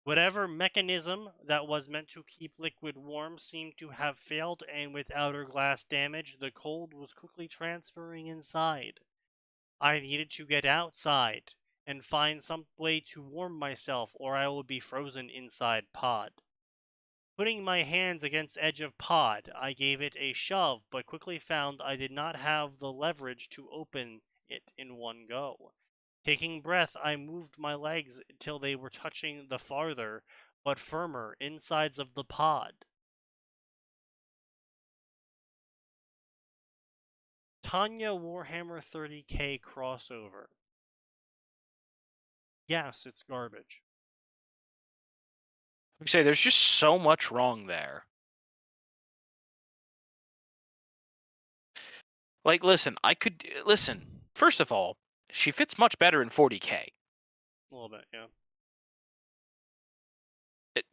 Whatever mechanism that was meant to keep liquid warm seemed to have failed, and with outer glass damage, the cold was quickly transferring inside. I needed to get outside and find some way to warm myself, or I would be frozen inside pod. Putting my hands against edge of pod, I gave it a shove, but quickly found I did not have the leverage to open it in one go. Taking breath, I moved my legs till they were touching the farther, but firmer, insides of the pod. Tanya Warhammer 30k crossover. Yes, it's garbage. Like I say, there's just so much wrong there. Like, listen, first of all, she fits much better in 40k. A little bit, yeah.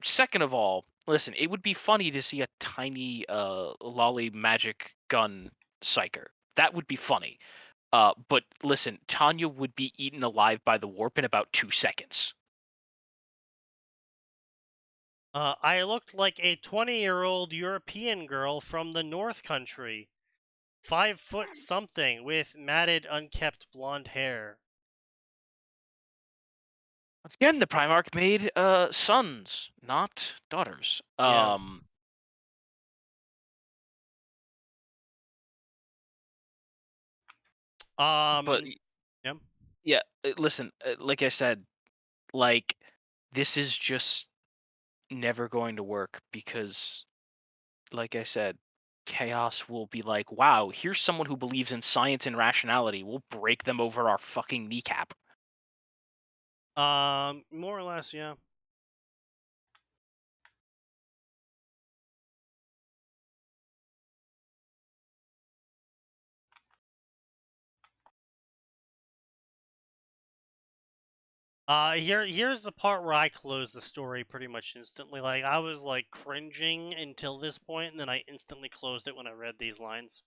Second of all, listen, it would be funny to see a tiny lolly magic gun psyker. That would be funny. But listen, Tanya would be eaten alive by the warp in about 2 seconds. I looked like a 20-year-old European girl from the North Country. 5 foot something with matted, unkept blonde hair. Once again, the Primarch made sons, not daughters. Yeah. But yeah. yeah, listen, like I said, like this is just never going to work because, like I said, chaos will be like, wow, here's someone who believes in science and rationality. We'll break them over our fucking kneecap. More or less, yeah. Here's the part where I closed the story pretty much instantly. Like, I was, like, cringing until this point, and then I instantly closed it when I read these lines.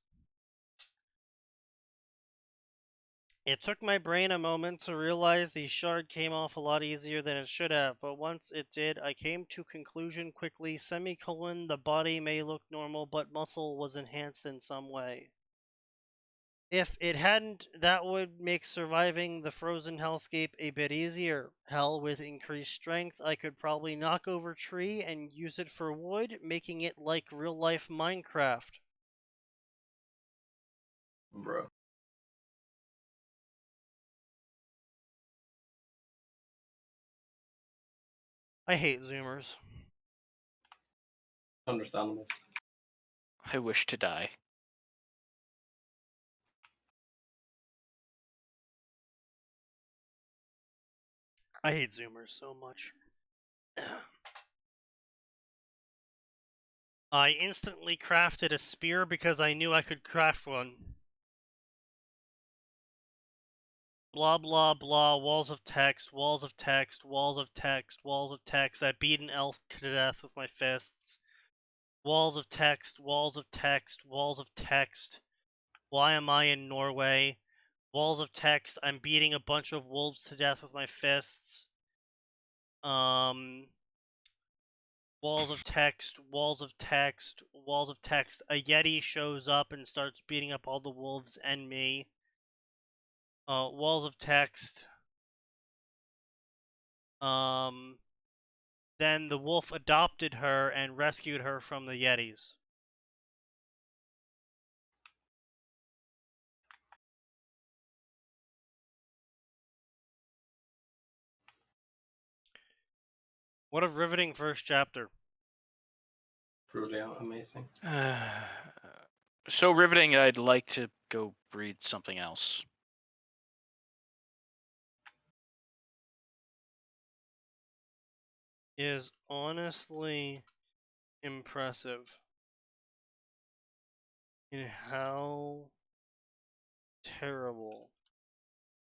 It took my brain a moment to realize the shard came off a lot easier than it should have, but once it did, I came to conclusion quickly, semicolon, the body may look normal, but muscle was enhanced in some way. If it hadn't, that would make surviving the frozen hellscape a bit easier. Hell, with increased strength, I could probably knock over tree and use it for wood, making it like real-life Minecraft. Bro. I hate Zoomers. Understandable. I wish to die. I hate Zoomers so much. I instantly crafted a spear because I knew I could craft one. Blah blah blah, walls of text, walls of text, walls of text, walls of text. I beat an elf to death with my fists. Walls of text, walls of text, walls of text. Why am I in Norway? Walls of text, I'm beating a bunch of wolves to death with my fists. Walls of text, walls of text, walls of text. A Yeti shows up and starts beating up all the wolves and me. Walls of text. Then the wolf adopted her and rescued her from the Yetis. What a riveting first chapter. Truly amazing. So riveting, I'd like to go read something else. Is honestly impressive in how terrible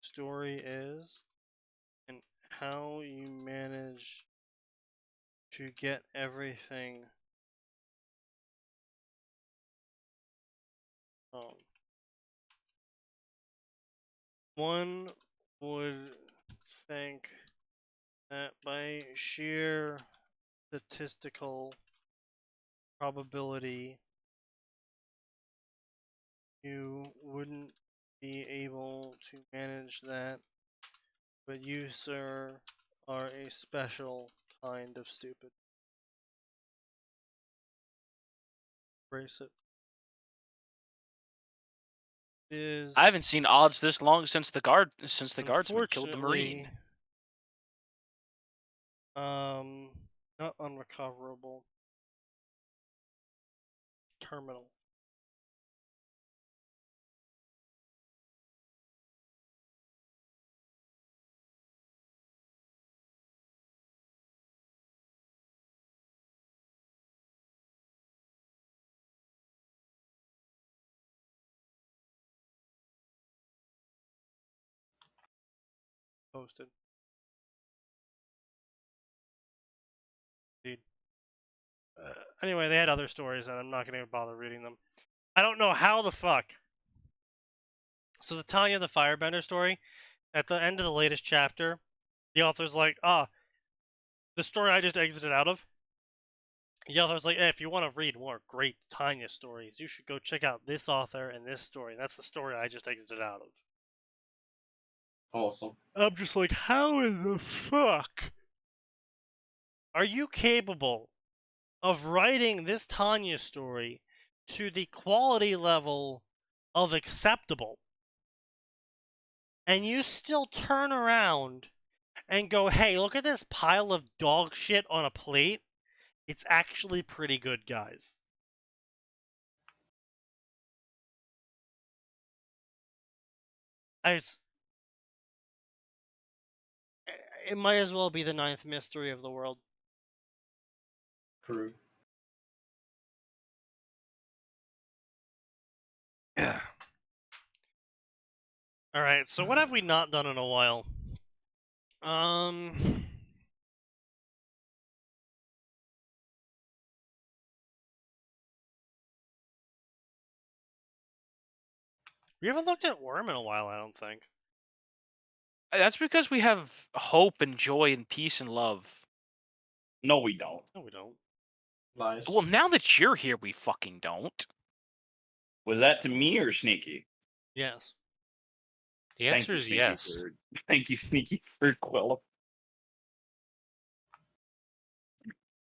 story is and how you manage to get everything one would think that by sheer statistical probability you wouldn't be able to manage that, but you, sir, are a special kind of stupid. Embrace it. I haven't seen odds this long since the guardsman killed the Marine. Not unrecoverable. Terminal. Posted. Indeed. Anyway, they had other stories, and I'm not going to bother reading them. I don't know how the fuck. So the Tanya the Firebender story, at the end of the latest chapter, the author's like, the story I just exited out of. The author's like, hey, if you want to read more great Tanya stories, you should go check out this author and this story. That's the story I just exited out of. Awesome. I'm just like, how in the fuck are you capable of writing this Tanya story to the quality level of acceptable, and you still turn around and go, hey, look at this pile of dog shit on a plate? It's actually pretty good, guys. It might as well be the 9th mystery of the world. True. Yeah. Alright, so what have we not done in a while? We haven't looked at Worm in a while, I don't think. That's because we have hope and joy and peace and love. No, we don't. No, we don't. Lies. Well, now that you're here, we fucking don't. Was that to me or Sneaky? Yes. The answer is Sneaky, yes. Thank you, Sneaky, for Quill.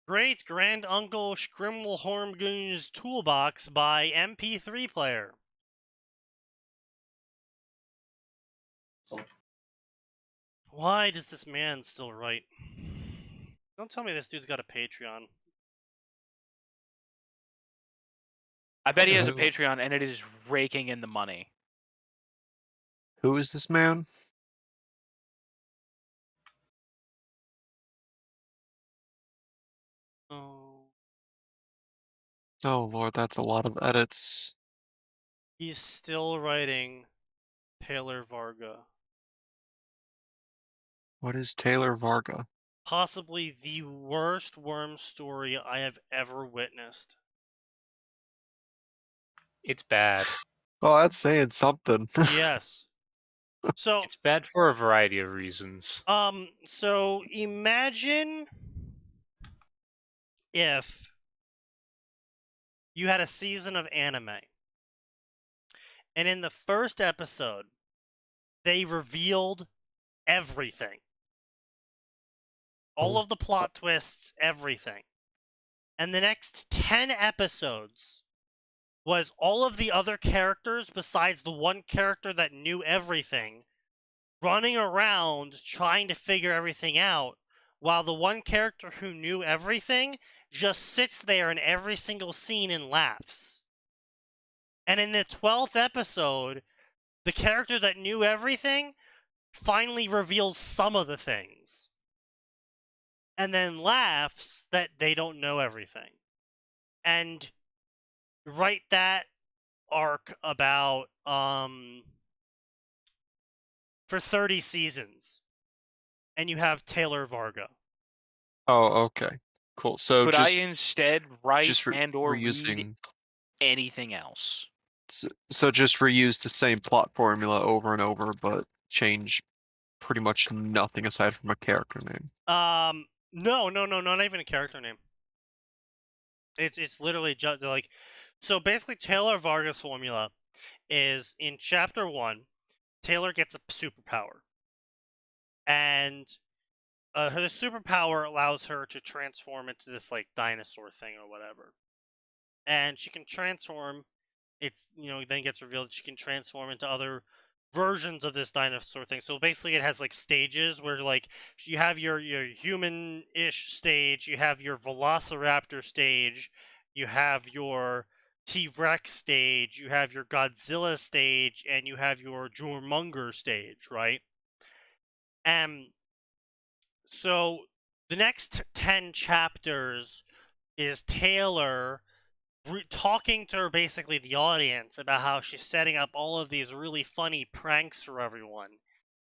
Great Grand Uncle Scrimmelhorngoon's Toolbox by MP3 Player. So, Why does this man still write? Don't tell me this dude's got a Patreon. I bet he has a Who- Patreon and it is raking in the money. Who is this man? Oh. Oh lord, that's a lot of edits. He's still writing Taylor Varga. What is Taylor Varga? Possibly the worst worm story I have ever witnessed. It's bad. Oh, that's saying something. Yes. So, It's bad for a variety of reasons. so imagine if you had a season of anime, and in the first episode, they revealed everything. All Oh. of the plot twists, everything. And the next 10 episodes was all of the other characters besides the one character that knew everything running around trying to figure everything out, while the one character who knew everything just sits there in every single scene and laughs. And in the 12th episode, the character that knew everything finally reveals some of the things. And then laughs that they don't know everything. And write that arc about for 30 seasons. And you have Taylor Varga. Oh, okay. Cool. So Could I just instead write just and or read reusing anything else? so just reuse the same plot formula over and over, but change pretty much nothing aside from a character name. No, not even a character name. It's literally just like, so basically Taylor Varga's formula is in chapter 1, Taylor gets a superpower. And her superpower allows her to transform into this like dinosaur thing or whatever. And she can transform, then gets revealed that she can transform into other versions of this dinosaur thing. So basically it has like stages where like you have your human-ish stage, you have your velociraptor stage, you have your T-Rex stage, you have your Godzilla stage, and you have your Jormunger stage, right? So the next 10 chapters is Taylor talking to basically the audience about how she's setting up all of these really funny pranks for everyone.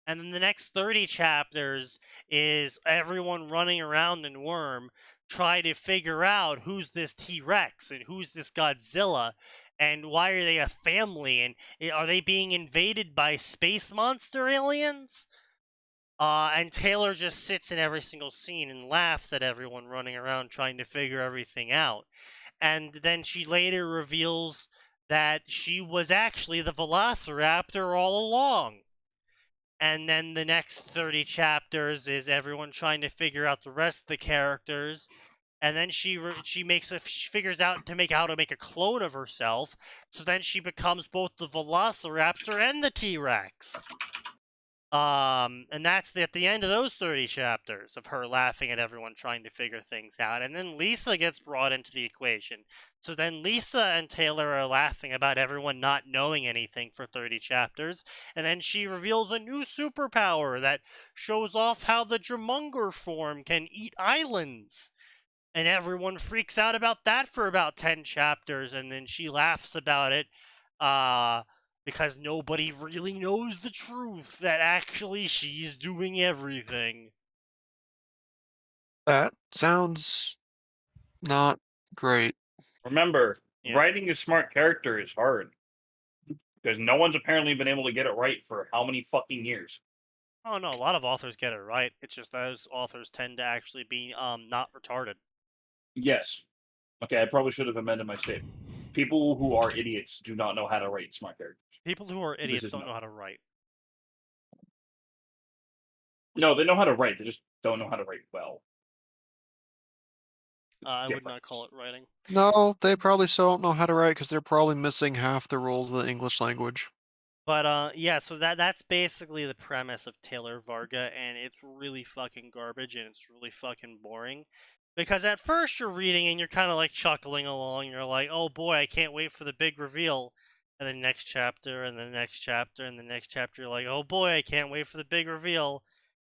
And then the next 30 chapters is everyone running around in Worm trying to figure out who's this T-Rex and who's this Godzilla and why are they a family and are they being invaded by space monster aliens? And Taylor just sits in every single scene and laughs at everyone running around trying to figure everything out. And then she later reveals that she was actually the Velociraptor all along. And then the next 30 chapters is everyone trying to figure out the rest of the characters. And then she figures out how to make a clone of herself. So then she becomes both the Velociraptor and the T-Rex. And that's at the end of those 30 chapters of her laughing at everyone trying to figure things out. And then Lisa gets brought into the equation. So then Lisa and Taylor are laughing about everyone not knowing anything for 30 chapters. And then she reveals a new superpower that shows off how the Jormunger form can eat islands. And everyone freaks out about that for about 10 chapters. And then she laughs about it. Because nobody really knows the truth that actually she's doing everything. That sounds not great. Remember, Yeah. writing a smart character is hard. Because no one's apparently been able to get it right for how many fucking years. Oh no, a lot of authors get it right. It's just those authors tend to actually be not retarded. Yes. Okay, I probably should have amended my statement. People who are idiots do not know how to write smart characters. People who are idiots is don't not. know how to write. No, they know how to write. They just don't know how to write well. I would not call it writing. No, they probably still don't know how to write because they're probably missing half the rules of the English language. But yeah, so that's basically the premise of Taylor Varga, and it's really fucking garbage, and it's really fucking boring. Because at first you're reading and you're kind of like chuckling along, you're like, oh boy, I can't wait for the big reveal. And the next chapter, and the next chapter, and the next chapter, you're like, oh boy, I can't wait for the big reveal.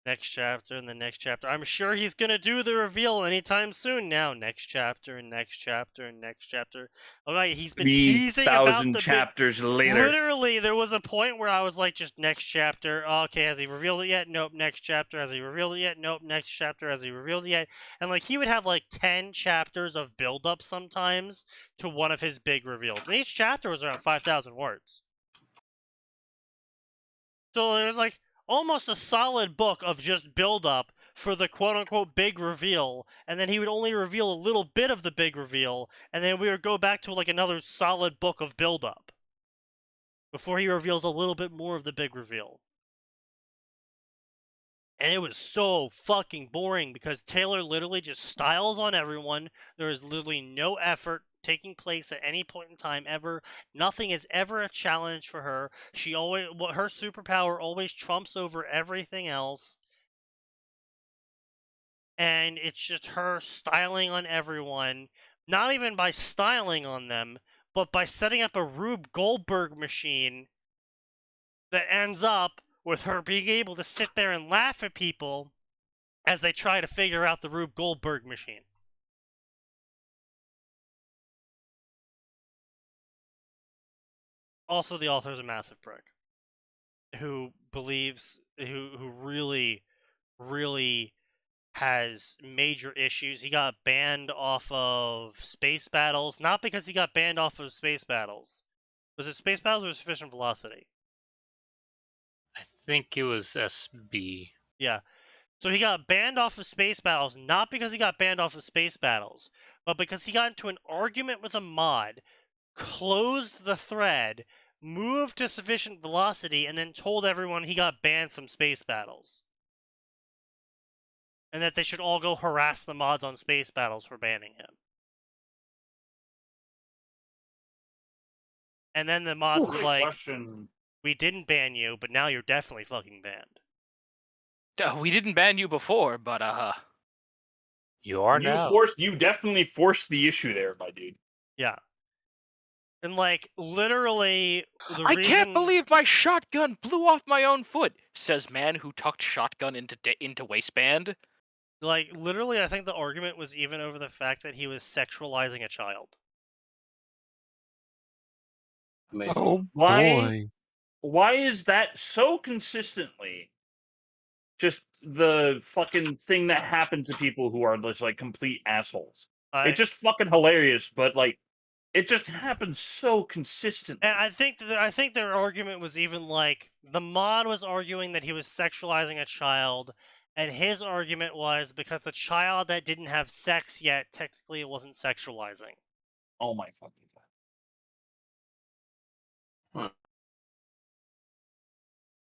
Next chapter, and the next chapter. I'm sure he's gonna do the reveal anytime soon now. Next chapter, and next chapter, and next chapter. Alright, he's been teasing about 3,000 the big... chapters later. Literally, there was a point where I was like, just next chapter. Oh, okay, has he revealed it yet? Nope. Next chapter. Has he revealed it yet? Nope. Next chapter. Has he revealed it yet? And like, he would have like 10 chapters of build-up sometimes to one of his big reveals. And each chapter was around 5,000 words. So it was like almost a solid book of just build-up for the quote-unquote big reveal, and then he would only reveal a little bit of the big reveal, and then we would go back to like another solid book of build-up before he reveals a little bit more of the big reveal. And it was so fucking boring because Taylor literally just styles on everyone. There is literally no effort taking place at any point in time ever. Nothing is ever a challenge for her. Her superpower always trumps over everything else. And it's just her styling on everyone. Not even by styling on them, but by setting up a Rube Goldberg machine that ends up with her being able to sit there and laugh at people as they try to figure out the Rube Goldberg machine. Also, the author is a massive prick who really, really has major issues. He got banned off of Space Battles, not because he got banned off of Space Battles. Was it Space Battles or Sufficient Velocity? I think it was SB. Yeah. So he got banned off of Space Battles, not because he got banned off of Space Battles, but because he got into an argument with a mod, closed the thread, moved to Sufficient Velocity, and then told everyone he got banned from Space Battles. And that they should all go harass the mods on Space Battles for banning him. And then the mods were like, we didn't ban you, but now you're definitely fucking banned. We didn't ban you before, but You are now. You definitely forced the issue there, my dude. Yeah. And like, literally, I can't believe my shotgun blew off my own foot, says man who tucked shotgun into waistband. Like, literally, I think the argument was even over the fact that he was sexualizing a child. Amazing. Oh Why? boy. Why is that so consistently just the fucking thing that happened to people who are just like complete assholes? It's just fucking hilarious, but like it just happens so consistently. And I think their argument was even like the mod was arguing that he was sexualizing a child, and his argument was because the child that didn't have sex yet, technically it wasn't sexualizing. Oh my fucking god.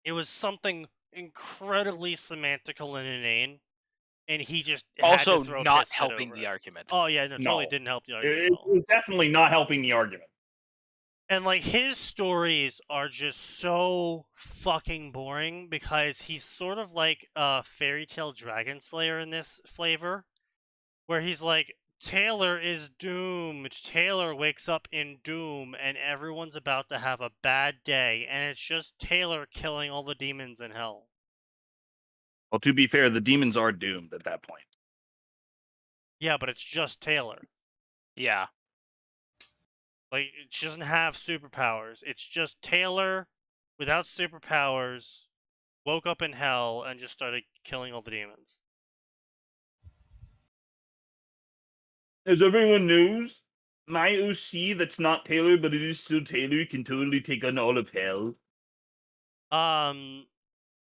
It was something incredibly semantical and inane, and he just Also had to throw not piss fit helping over the it. argument. Oh yeah, no, totally No. didn't help the argument. It was definitely not helping the argument. And like his stories are just so fucking boring because he's sort of like a fairy tale dragon slayer in this flavor, where he's like, Taylor is doomed. Taylor wakes up in doom, and everyone's about to have a bad day, and it's just Taylor killing all the demons in hell. Well, to be fair, the demons are doomed at that point. Yeah, but it's just Taylor. Yeah. Like, she doesn't have superpowers. It's just Taylor without superpowers woke up in hell and just started killing all the demons. As everyone knows, my OC that's not Taylor, but it is still Taylor, can totally take on all of hell.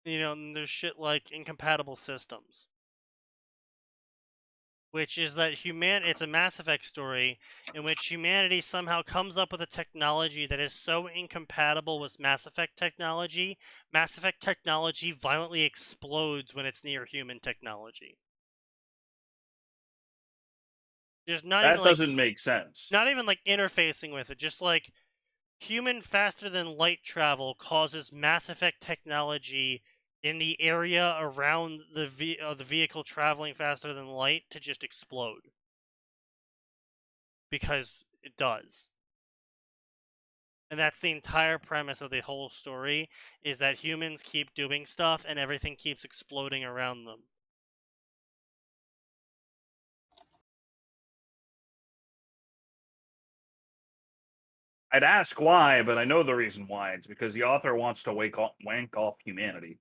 You know, and there's shit like incompatible systems. Which is that it's a Mass Effect story in which humanity somehow comes up with a technology that is so incompatible with Mass Effect technology violently explodes when it's near human technology. Just not That even like, doesn't make sense. not even like interfacing with it, just like human faster than light travel causes Mass Effect technology in the area around the vehicle traveling faster than light to just explode. Because it does. And that's the entire premise of the whole story, is that humans keep doing stuff and everything keeps exploding around them. I'd ask why, but I know the reason why. It's because the author wants to wank off humanity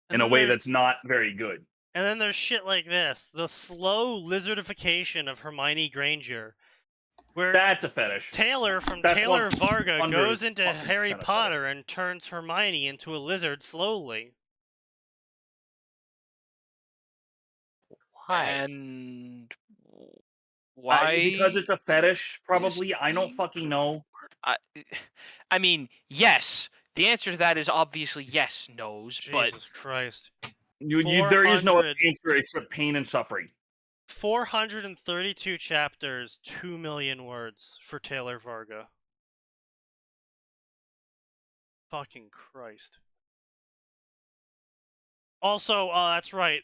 in a way that's not very good. And then there's shit like this. The slow lizardification of Hermione Granger. Where that's a fetish. Taylor from That's Taylor Varga goes into 100% Harry Potter and turns Hermione into a lizard slowly. Why? And why? Because it's a fetish, probably. I don't fucking know. I mean, yes. The answer to that is obviously yes, Nose, but... Jesus Christ. There is no answer except pain and suffering. 432 chapters, 2 million words for Taylor Varga. Fucking Christ. Also, that's right.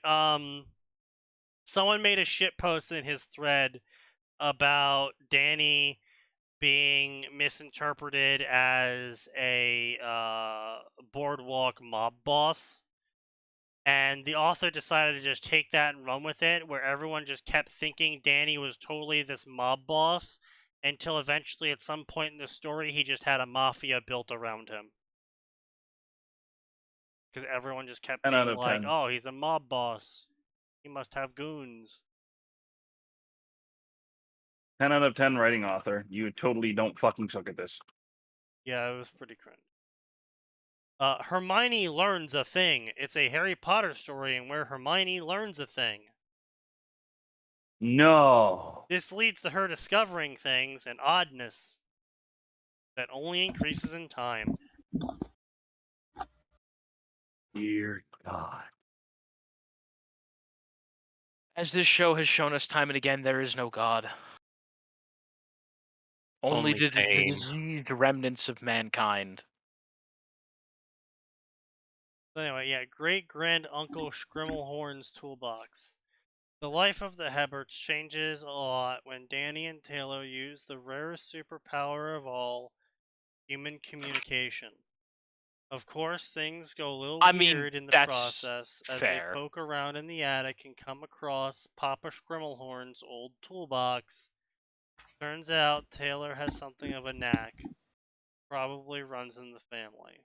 Someone made a shit post in his thread about Danny being misinterpreted as a boardwalk mob boss. And the author decided to just take that and run with it, where everyone just kept thinking Danny was totally this mob boss, until eventually at some point in the story he just had a mafia built around him. Because everyone just kept being like, oh, he's a mob boss. He must have goons. 10 out of 10 writing author. You totally don't fucking suck at this. Yeah, it was pretty cringe. Hermione learns a thing. It's a Harry Potter story in where Hermione learns a thing. No. This leads to her discovering things and oddness that only increases in time. Dear God. As this show has shown us time and again, there is no God. Only the diseased remnants of mankind. So anyway, yeah, Great-Grand-Uncle Scrimmelhorn's Toolbox. The life of the Hebberts changes a lot when Danny and Taylor use the rarest superpower of all, human communication. Of course, things go a little weird in the process as they poke around in the attic and come across Papa Scrimmelhorn's old toolbox. Turns out Taylor has something of a knack. Probably runs in the family.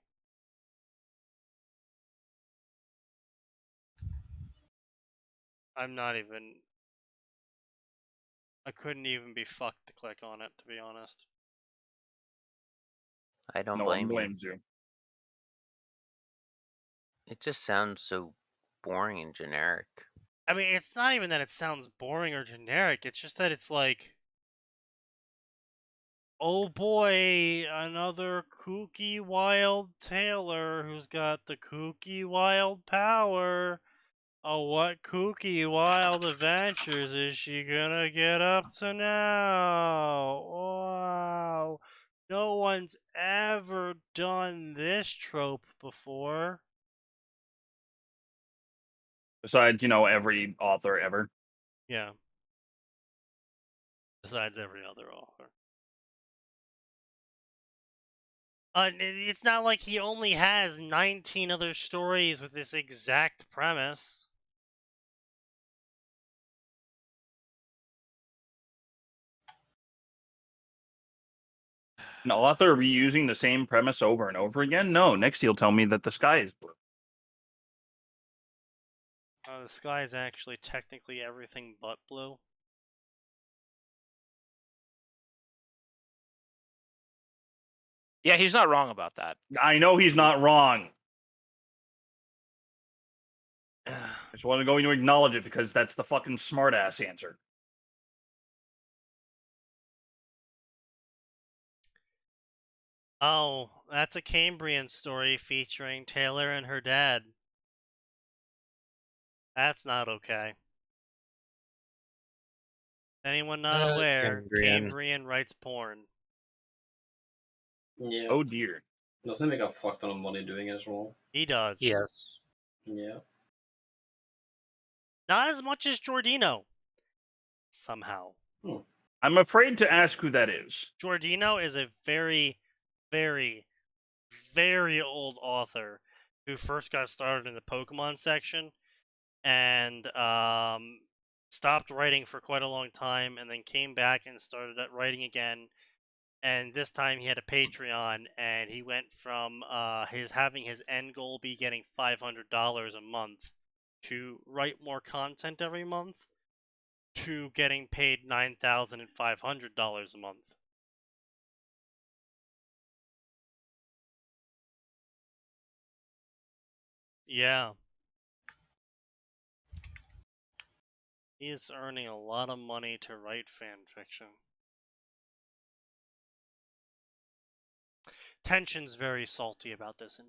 I couldn't even be fucked to click on it, to be honest. I don't blame you. It just sounds so boring and generic. I mean, it's not even that it sounds boring or generic. It's just that it's like, oh boy, another kooky wild Taylor who's got the kooky wild power. Oh, what kooky wild adventures is she gonna get up to now? Wow. No one's ever done this trope before. Besides, every author ever. Yeah. Besides every other author. It's not like he only has 19 other stories with this exact premise. An author reusing the same premise over and over again? No, next he'll tell me that the sky is blue. The sky is actually technically everything but blue. Yeah, he's not wrong about that. I know he's not wrong. I just want to go to acknowledge it because that's the fucking smartass answer. Oh, that's a Cambrian story featuring Taylor and her dad. That's not okay. Anyone not aware, Cambrian writes porn. Yeah. Oh dear. Doesn't he make a fuck ton of money doing it as well? He does. Yes. Yeah. Not as much as Giordino. Somehow. I'm afraid to ask who that is. Giordino is a very, very, very old author who first got started in the Pokemon section and stopped writing for quite a long time and then came back and started writing again. And this time he had a Patreon, and he went from having his end goal be getting $500 a month to write more content every month to getting paid $9,500 a month. Yeah. He is earning a lot of money to write fan fiction. Tension's very salty about this.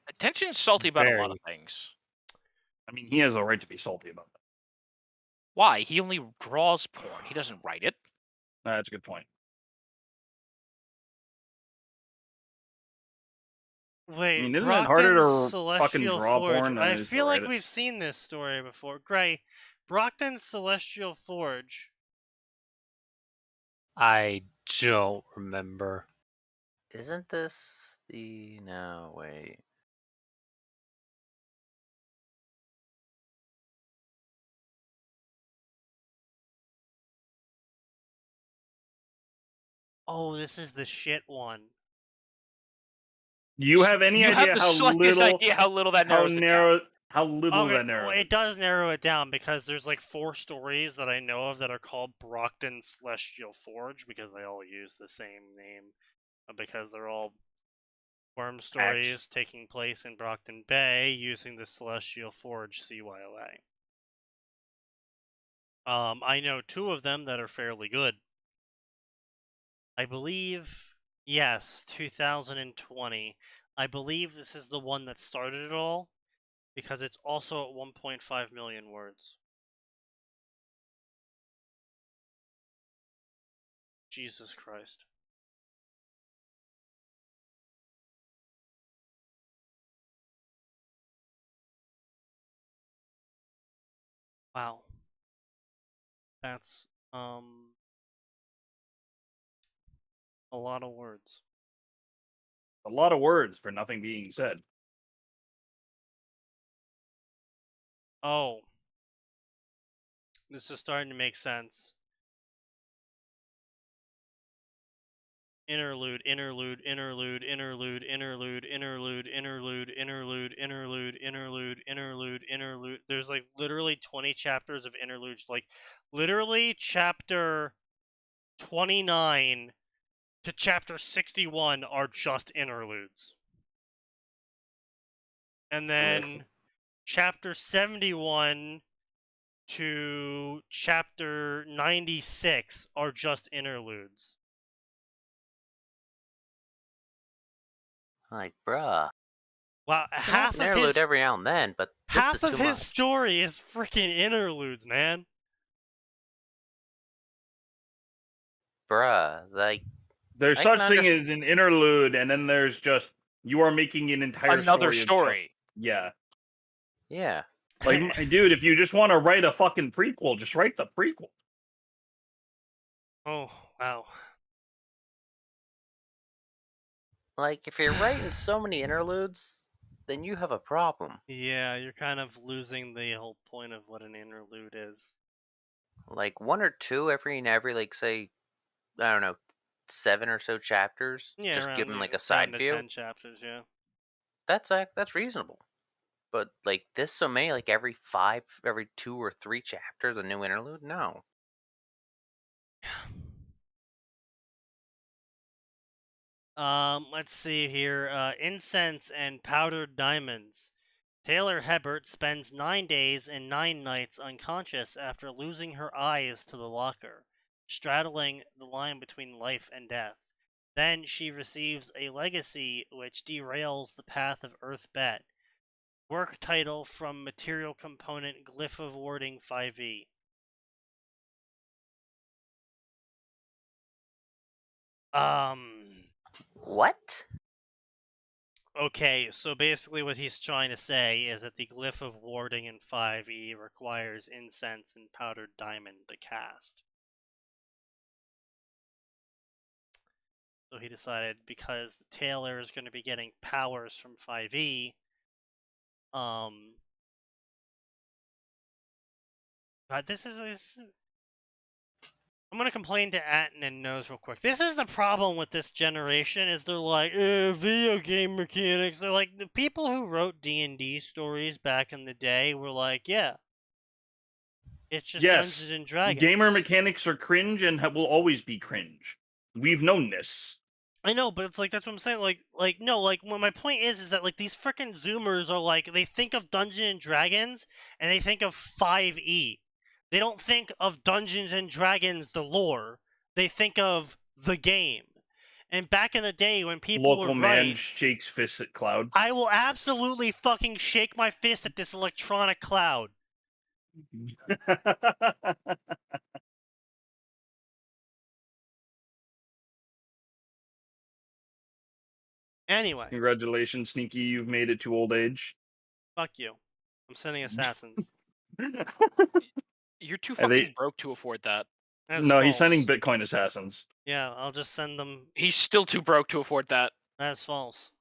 Attention's salty about a lot of Very. things. I mean, he has a right to be salty about that. Why? He only draws porn. He doesn't write it. That's a good point. Wait, I mean, isn't it harder Brockton's to fucking Celestial draw Forge. porn than I it is to feel like write it? we've seen this story before. Gray, Brockton's Celestial Forge. I don't remember. Isn't this the... No, wait. Oh, this is the shit one. Do you have any You idea have the how slightest little idea how little that narrows it down. how little Okay, that narrows? well, it does narrow it down because there's like 4 stories that I know of that are called Brockton's Celestial Forge because they all use the same name. Because they're all worm stories taking place in Brockton Bay using the Celestial Forge CYOA. I know 2 of them that are fairly good. I believe, yes, 2020. I believe this is the one that started it all because it's also at 1.5 million words. Jesus Christ. Wow. That's a lot of words. A lot of words for nothing being said. Oh. This is starting to make sense. Interlude, interlude, interlude, interlude, interlude, interlude, interlude, interlude, interlude, interlude, interlude, interlude. There's like literally 20 chapters of interludes. Like literally chapter 29 to chapter 61 are just interludes. And then chapter 71 to chapter 96 are just interludes. Like, bruh. Wow, You can have half an of interlude his every now and then, but this half is of too his much. story is freaking interludes, man. Bruh, like, There's I can such thing as an interlude, and then there's just you are making an entire Another story. Of story. just, yeah. Yeah. Like, dude, if you just want to write a fucking prequel, just write the prequel. Oh, wow. Like, if you're writing so many interludes, then you have a problem. Yeah, you're kind of losing the whole point of what an interlude is. Like, 1 or 2 every like, say, I don't know, 7 or so chapters. Yeah, just around give them, like, a 7 side to view. 10 chapters, yeah. That's reasonable. But, like, this so many, like, every 2 or 3 chapters, a new interlude? No. Let's see here. Incense and powdered diamonds. Taylor Hebert spends 9 days and 9 nights unconscious after losing her eyes to the locker, straddling the line between life and death. Then she receives a legacy which derails the path of Earth Bet. Work title from material component Glyph of Warding 5e. What? Okay, so basically what he's trying to say is that the glyph of warding in 5e requires incense and powdered diamond to cast. So he decided because the tailor is going to be getting powers from 5e, this is I'm gonna complain to Atin and Nose real quick. This is the problem with this generation, is they're like, video game mechanics. They're like, the people who wrote D&D stories back in the day were like, yeah, it's just Yes, Dungeons and Dragons. gamer mechanics are cringe and will always be cringe. We've known this. I know, but it's like, that's what I'm saying. Like no, like, well, my point is that like these frickin' Zoomers are like, they think of Dungeons and Dragons and they think of 5e. They don't think of Dungeons and Dragons, the lore. They think of the game. And back in the day when people Local were man right, shakes fists at Cloud. I will absolutely fucking shake my fist at this electronic cloud. Anyway, Congratulations, Sneaky. You've made it to old age. fuck you. I'm sending assassins. You're too Are they- fucking broke to afford that. That's No, he's false. sending Bitcoin assassins. Yeah, I'll just send them. He's still too broke to afford that. That's false.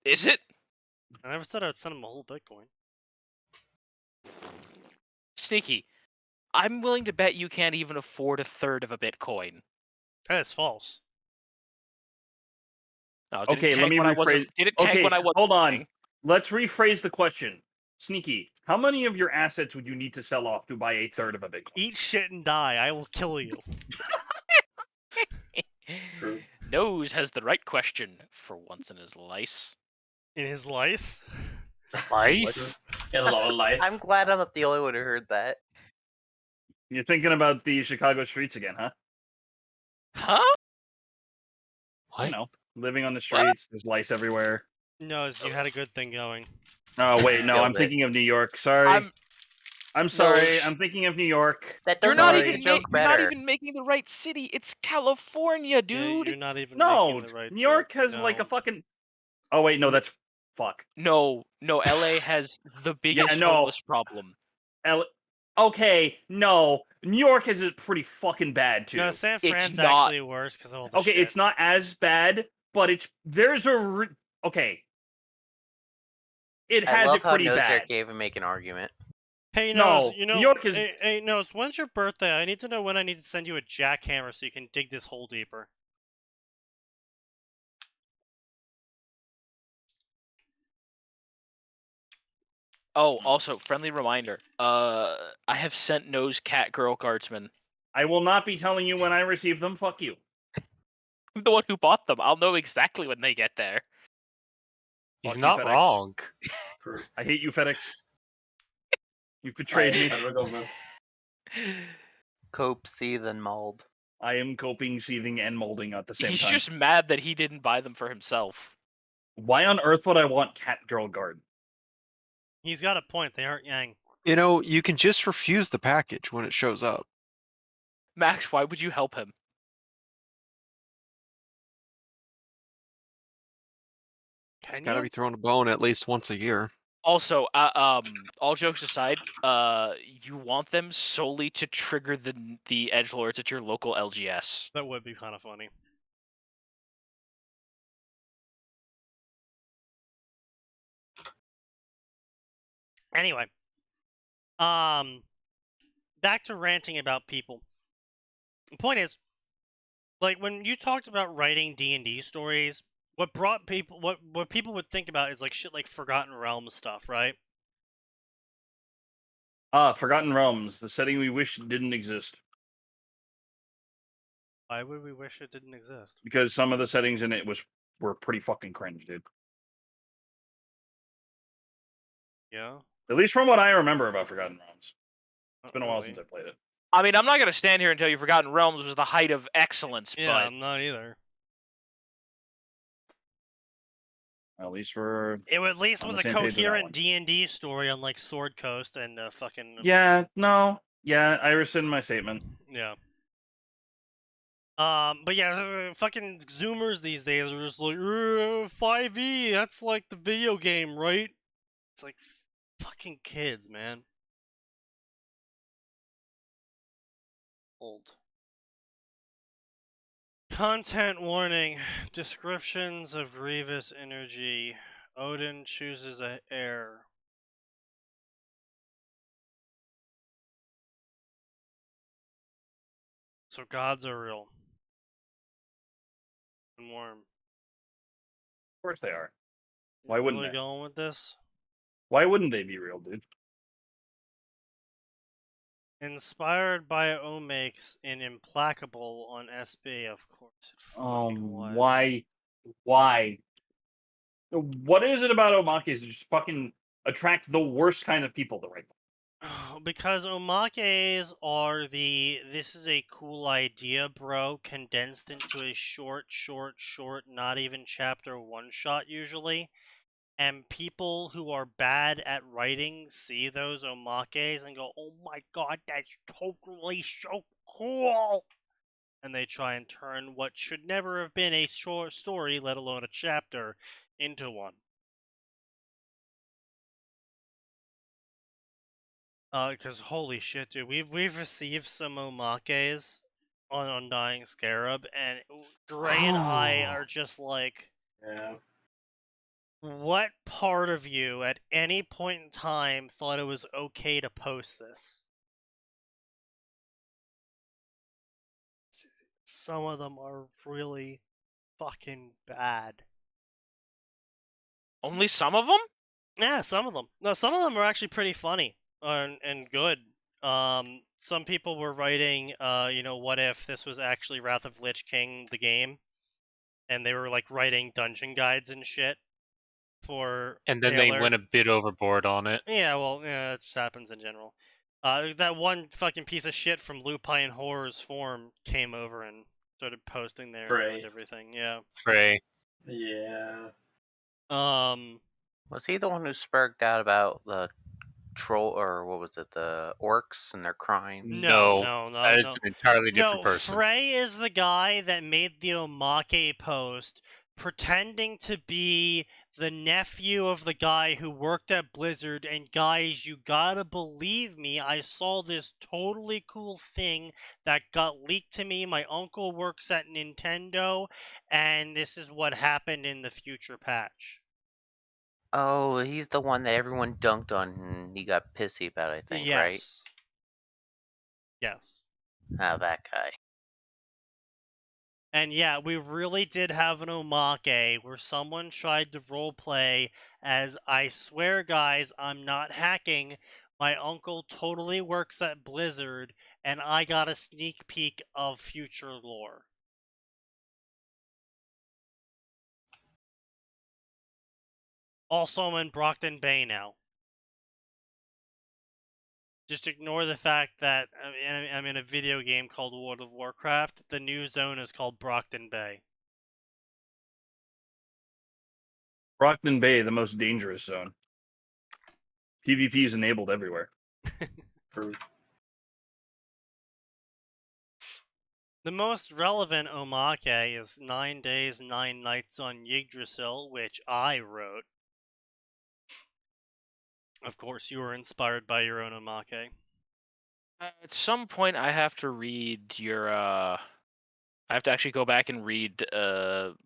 Is it? I never said I would send them a whole Bitcoin. Sneaky. I'm willing to bet you can't even afford a third of a Bitcoin. That is false. No, did Okay, it tank let me when I wasn't- rephrase. Did it tank Okay, when I wasn't hold on. looking? Let's rephrase the question. Sneaky, how many of your assets would you need to sell off to buy a third of a Bitcoin? Eat shit and die. I will kill you. True. Nose has the right question for once in his life. In his lice? Lice? He has a lot of lice. I'm glad I'm not the only one who heard that. You're thinking about the Chicago streets again, huh? Huh? You What? know, living on the streets, there's lice everywhere. No, you had a good thing going. Oh, wait, no, Killed I'm it. thinking of New York. Sorry. I'm sorry. I'm thinking of New York. That You're doesn't not make Sorry. the even joke you're not better. even making the right city. It's California, Yeah, dude. you're not even No, making the right New York joke. has like No. a fucking. Oh wait, no, that's fuck. No, LA has the biggest no. homeless problem. Okay, no, New York is pretty fucking bad too. No, San It's Fran's not. actually worse because of all the Okay, shit. it's not as bad, but okay. It I has love it how pretty Noser bad. gave him make an argument. Hey, No, Nose, you know, New York is- hey, Nose, when's your birthday? I need to know when I need to send you a jackhammer so you can dig this hole deeper. Oh, also, friendly reminder. I have sent Nose Cat Girl Guardsman. I will not be telling you when I receive them. Fuck you. I'm the one who bought them. I'll know exactly when they get there. He's Fuck you, not FedEx. wrong. True. I hate you, FedEx. You've betrayed me. Federal government. Cope, seethe, and mauled. I am coping, seething, and molding at the same He's time. just mad that he didn't buy them for himself. Why on earth would I want Cat Girl Guard? He's got a point. They aren't Yang. You know, you can just refuse the package when it shows up. Max, why would you help him? It's Can got to you? be thrown a bone at least once a year. Also, all jokes aside, you want them solely to trigger the edgelords at your local LGS. That would be kind of funny. Anyway, back to ranting about people. The point is, like, when you talked about writing D&D stories, what brought people, what people would think about is like shit like Forgotten Realms stuff, right? Forgotten Realms, the setting we wish didn't exist. Why would we wish it didn't exist? Because some of the settings in it were pretty fucking cringe, dude. Yeah. At least from what I remember about Forgotten Realms. It's been a while Really? since I played it. I mean, I'm not gonna stand here and tell you Forgotten Realms was the height of excellence, Yeah, but I'm not either. At least for It at least On was the a same page with that coherent one. D&D story, unlike Sword Coast and fucking yeah, I rescind my statement. yeah. But yeah, fucking Zoomers these days are just like, 5e, that's like the video game, right? It's like, fucking kids, man. Old. Content warning. Descriptions of grievous energy. Odin chooses a heir. So gods are real. And warm. Of course they are. Why You wouldn't really they? going with this? Why wouldn't they be real, dude? Inspired by Omakes in Implacable on SB, of course it fucking was. Why? What is it about omakes that just fucking attract the worst kind of people to write them? Because omakes are this is a cool idea, bro, condensed into a short, not even chapter one shot usually. And people who are bad at writing see those omakes and go, oh my god, that's totally so cool! And they try and turn what should never have been a short story, let alone a chapter, into one. Because holy shit, dude, we've received some omakes on Undying Scarab, and Gray and I are just like, Yeah. what part of you at any point in time thought it was okay to post this? Some of them are really fucking bad. Only some of them? Yeah, some of them. No, some of them are actually pretty funny and good. Some people were writing, what if this was actually Wrath of Lich King, the game, and they were like writing dungeon guides and shit for And then Taylor. they went a bit overboard on it. Yeah, well, yeah, it just happens in general. That one fucking piece of shit from Lupine Horror's forum came over and started posting there and Frey. ruined everything. Yeah. Frey. Yeah. Was he the one who spoke out about the troll, or what was it, the orcs and their crimes? No. That is an entirely different person. Frey is the guy that made the Omake post pretending to be the nephew of the guy who worked at Blizzard, and guys, you gotta believe me, I saw this totally cool thing that got leaked to me. My uncle works at Nintendo, and this is what happened in the future patch. Oh, he's the one that everyone dunked on and he got pissy about, I think, right? Yes. Ah, that guy. And yeah, we really did have an omake where someone tried to roleplay as, I swear guys, I'm not hacking, my uncle totally works at Blizzard, and I got a sneak peek of future lore. Also, I'm in Brockton Bay now. Just ignore the fact that I'm in a video game called World of Warcraft. The new zone is called Brockton Bay. Brockton Bay, the most dangerous zone. PvP is enabled everywhere. The most relevant omake is 9 Days, 9 Nights on Yggdrasil, which I wrote. Of course, you were inspired by your own omake. At some point, I have to read your. I have to actually go back and read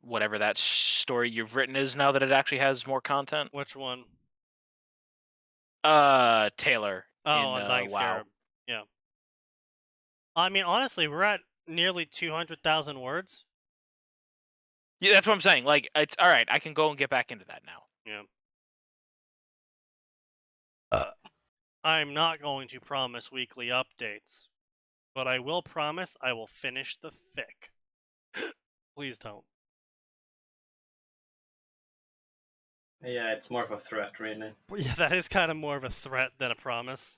whatever that story you've written is now that it actually has more content. Which one? Taylor. Oh, in, Undying WoW. Scarab. Yeah. I mean, honestly, we're at nearly 200,000 words. Yeah, that's what I'm saying. Like, it's all right. I can go and get back into that now. Yeah. I'm not going to promise weekly updates, but I will promise I will finish the fic. Please don't. Yeah, it's more of a threat, really. Yeah, that is kind of more of a threat than a promise.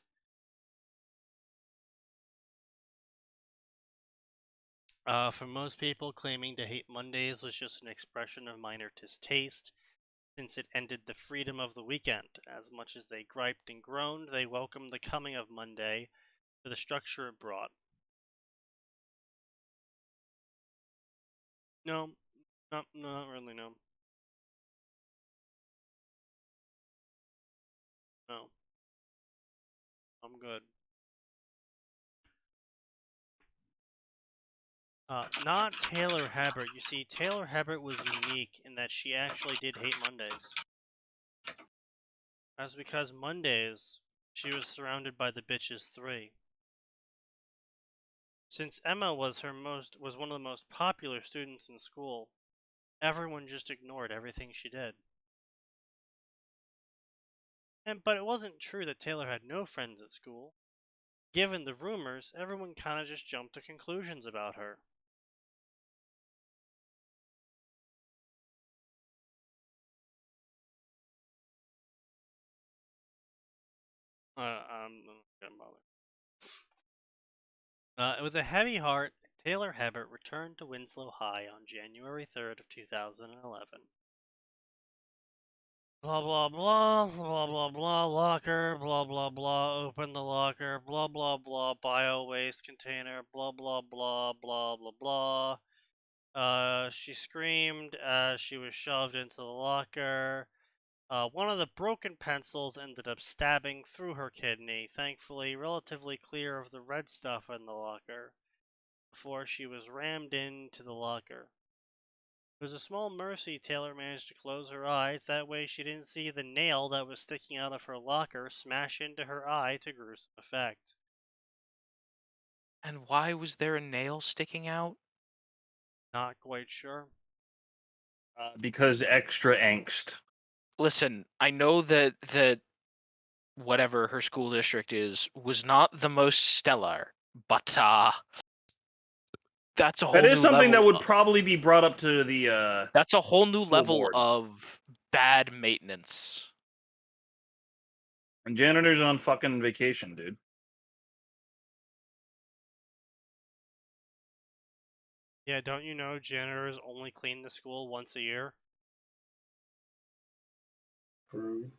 For most people, claiming to hate Mondays was just an expression of minor distaste, since it ended the freedom of the weekend. As much as they griped and groaned, they welcomed the coming of Monday for the structure it brought. No, not really. No. No, I'm good. Not Taylor Hebert. You see, Taylor Hebert was unique in that she actually did hate Mondays. That's because Mondays, she was surrounded by the bitches 3. Since Emma was one of the most popular students in school, everyone just ignored everything she did. But it wasn't true that Taylor had no friends at school. Given the rumors, everyone kind of just jumped to conclusions about her. I'm not gonna bother. With a heavy heart, Taylor Hebert returned to Winslow High on January 3rd of 2011. Blah blah blah, blah blah blah, locker, blah blah blah, open the locker, blah blah blah, bio waste container, blah blah blah, blah blah blah. She screamed as she was shoved into the locker. One of the broken pencils ended up stabbing through her kidney, thankfully relatively clear of the red stuff in the locker, before she was rammed into the locker. It was a small mercy Taylor managed to close her eyes, that way she didn't see the nail that was sticking out of her locker smash into her eye to gruesome effect. And why was there a nail sticking out? Not quite sure. Because extra angst. Listen, I know that whatever her school district was not the most stellar, but that's a whole That is new something that level. would probably be brought up to the That's a whole new level board. of bad maintenance. And janitor's on fucking vacation, dude. Yeah, don't you know janitors only clean the school once a year? True.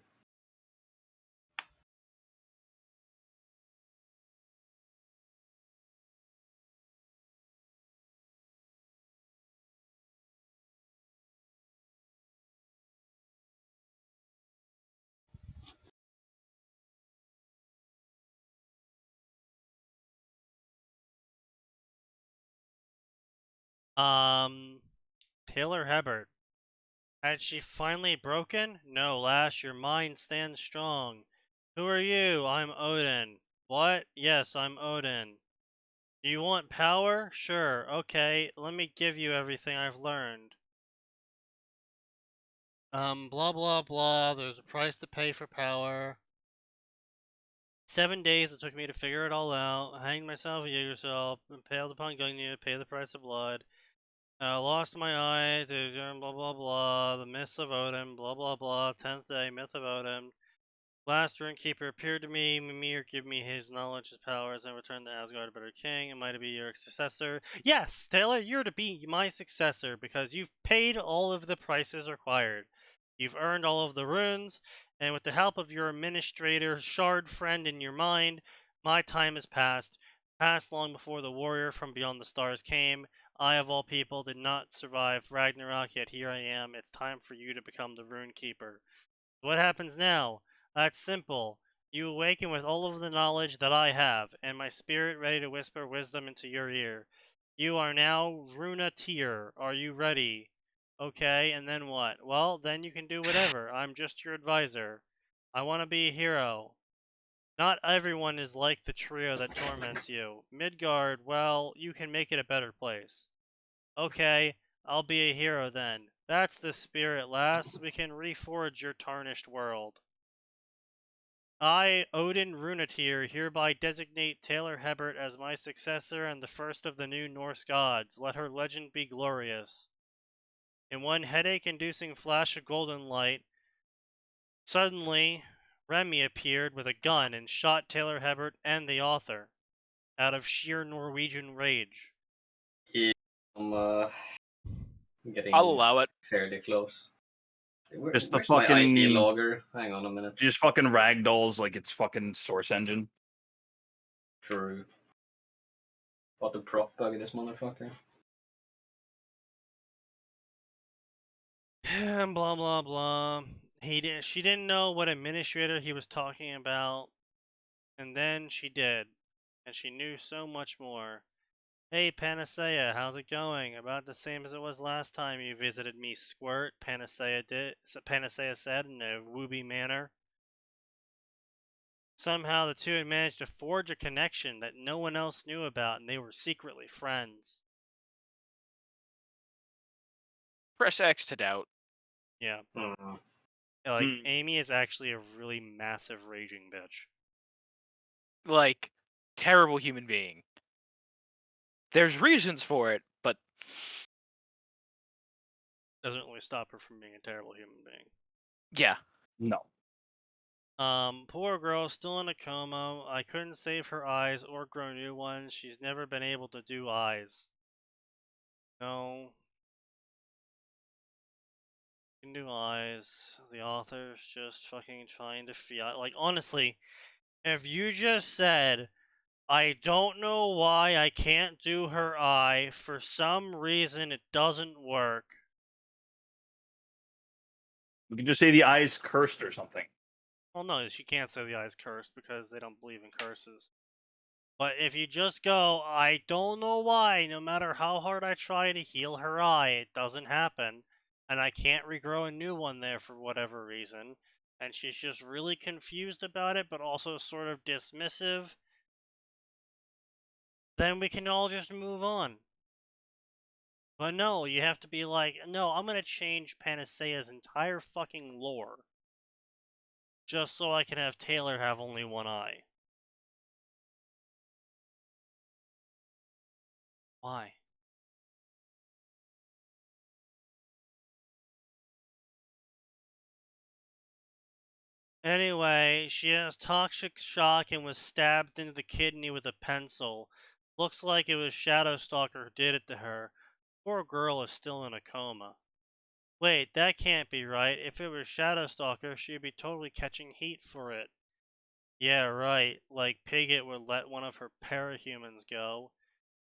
Taylor Hebert. Had she finally broken? No, Lash, your mind stands strong. Who are you? I'm Odin. What? Yes, I'm Odin. Do you want power? Sure, okay, let me give you everything I've learned. Blah blah blah, there's a price to pay for power. 7 days it took me to figure it all out. Hanged myself, yourself, impaled upon Gungnir, pay the price of blood. Lost my eye to blah blah blah, the myths of Odin, blah blah blah, 10th day, myth of Odin. Last Runekeeper appeared to me, Mimir give me his knowledge, his powers, and return to Asgard a better king. Am I to be your successor? Yes, Taylor, you're to be my successor because you've paid all of the prices required. You've earned all of the runes, and with the help of your administrator, shard friend in your mind, my time has passed. Passed long before the warrior from beyond the stars came. I, of all people, did not survive Ragnarok, yet here I am. It's time for you to become the Runekeeper. What happens now? That's simple. You awaken with all of the knowledge that I have, and my spirit ready to whisper wisdom into your ear. You are now Runa Tyr. Are you ready? Okay, and then what? Well, then you can do whatever. I'm just your advisor. I want to be a hero. Not everyone is like the trio that torments you. Midgard, well, you can make it a better place. Okay, I'll be a hero then. That's the spirit, lass. We can reforge your tarnished world. I, Odin Runetyr, hereby designate Taylor Hebert as my successor and the first of the new Norse gods. Let her legend be glorious. In one headache-inducing flash of golden light, suddenly, Remy appeared with a gun and shot Taylor Hebert and the author, out of sheer Norwegian rage. Yeah, I'm getting I'll allow it. fairly close. Just the Where's my fucking IP logger? Hang on a minute. Just fucking ragdolls like it's fucking source engine. True. What the prop bug this motherfucker? And blah blah blah. She didn't know what administrator he was talking about, and then she did, and she knew so much more. Hey Panacea, how's it going? About the same as it was last time you visited me, Squirt. Panacea said in a wooby manner. Somehow the two had managed to forge a connection that no one else knew about, and they were secretly friends. Press X to doubt. Yeah. Hmm. Like, Amy is actually a really massive raging bitch. Like, terrible human being. There's reasons for it, but Doesn't really stop her from being a terrible human being. yeah. No. Poor girl, still in a coma. I couldn't save her eyes or grow new ones. She's never been able to do eyes. No. Can do eyes. The author's just fucking trying to feel. Like, honestly, if you just said, I don't know why I can't do her eye, for some reason it doesn't work. We can just say the eye's cursed or something. Well, no, she can't say the eye's cursed because they don't believe in curses. But if you just go, I don't know why, no matter how hard I try to heal her eye, it doesn't happen, and I can't regrow a new one there for whatever reason, and she's just really confused about it, but also sort of dismissive, then we can all just move on. But no, you have to be like, no, I'm gonna change Panacea's entire fucking lore just so I can have Taylor have only one eye. Why? Anyway, she has toxic shock and was stabbed into the kidney with a pencil. Looks like it was Shadowstalker who did it to her. Poor girl is still in a coma. Wait, that can't be right. If it was Shadowstalker, she'd be totally catching heat for it. Yeah, right. Like Piglet would let one of her parahumans go.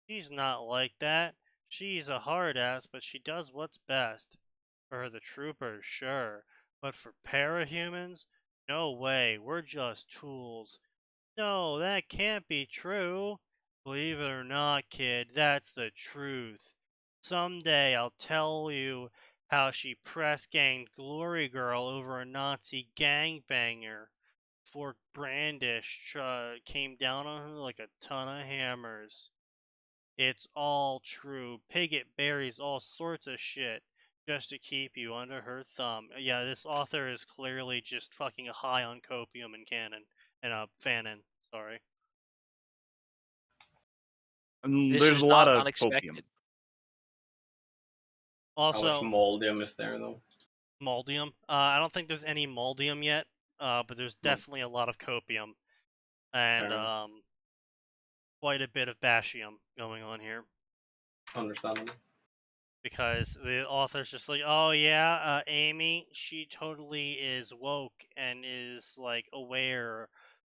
She's not like that. She's a hard ass, but she does what's best. For the troopers, sure. But for parahumans? No way, we're just tools. No, that can't be true. Believe it or not, kid, that's the truth. Someday I'll tell you how she press ganged Glory Girl over a Nazi gangbanger. Fort Brandish came down on her like a ton of hammers. It's all true. Piglet buries all sorts of shit just to keep you under her thumb. Yeah, this author is clearly just fucking high on copium and canon. And Fanon, sorry. And This there's is a lot not of unexpected. copium. How much Also, moldium is there though? moldium. I don't think there's any moldium yet, but there's definitely a lot of copium. And Fair enough. quite a bit of bashium going on here. Understandable. Because the author's just like, oh yeah, Amy, she totally is woke and is like aware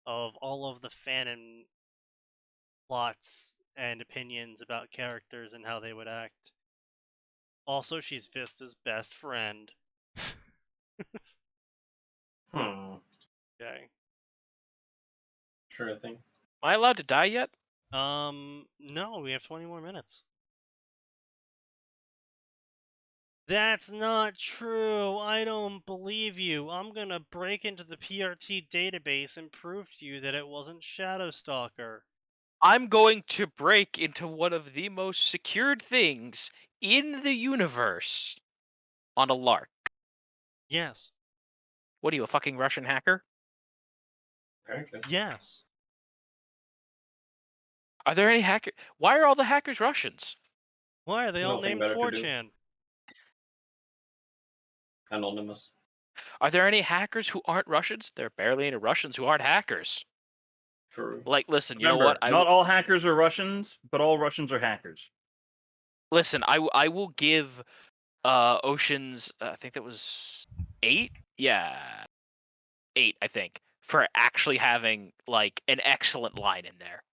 of all of the fanon plots and opinions about characters and how they would act. Also, she's Vista's best friend. Okay. Sure thing. Am I allowed to die yet? No, we have 20 more minutes. That's not true. I don't believe you. I'm gonna break into the PRT database and prove to you that it wasn't Shadowstalker. I'm going to break into one of the most secured things in the universe on a lark. Yes. What are you, a fucking Russian hacker? Apparently. Yes. Are there any hackers? Why are all the hackers Russians? Why are they all Nothing named better to do. 4chan? Anonymous. Are there any hackers who aren't Russians? There are barely any Russians who aren't hackers. True. Like, listen, you Remember, know what? not all hackers are Russians, but all Russians are hackers. Listen, I will give Ocean's, I think that was 8? Yeah. 8, I think, for actually having, like, an excellent line in there.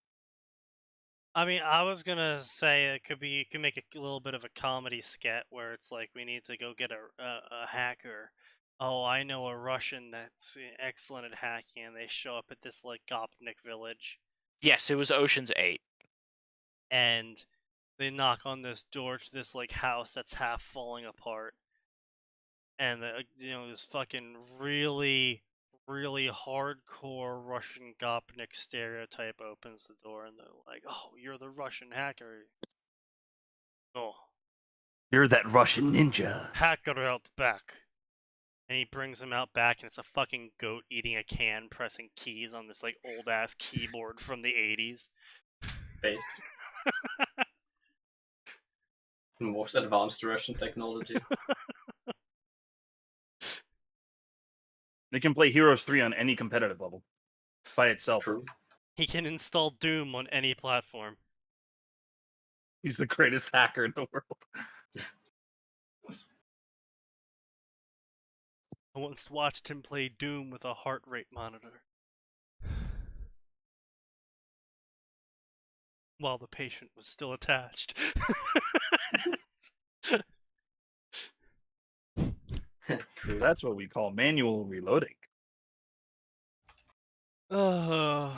I mean, I was gonna say it could be, you can make a little bit of a comedy skit where it's like we need to go get a hacker. Oh, I know a Russian that's excellent at hacking, and they show up at this like Gopnik village, Yes, it was Ocean's 8. and they knock on this door to this like house that's half falling apart, and this fucking really hardcore Russian Gopnik stereotype opens the door, and they're like, "Oh, you're the Russian hacker. Oh, You're that Russian ninja. hacker out back." And he brings him out back, and it's a fucking goat eating a can, pressing keys on this like old ass keyboard from the 80s. Based. Most advanced Russian technology. They can play Heroes 3 on any competitive level by itself. True. He can install Doom on any platform. He's the greatest hacker in the world. I once watched him play Doom with a heart rate monitor while the patient was still attached. True. That's what we call manual reloading. Oh.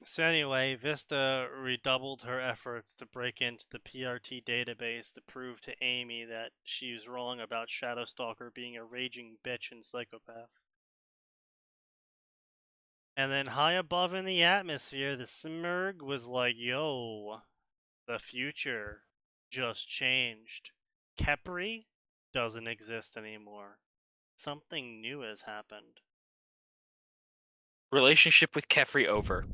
So anyway, Vista redoubled her efforts to break into the PRT database to prove to Amy that she was wrong about Shadowstalker being a raging bitch and psychopath. And then high above in the atmosphere, the Smurg was like, yo, the future just changed. Kepri doesn't exist anymore. Something new has happened. Relationship with Kefri over.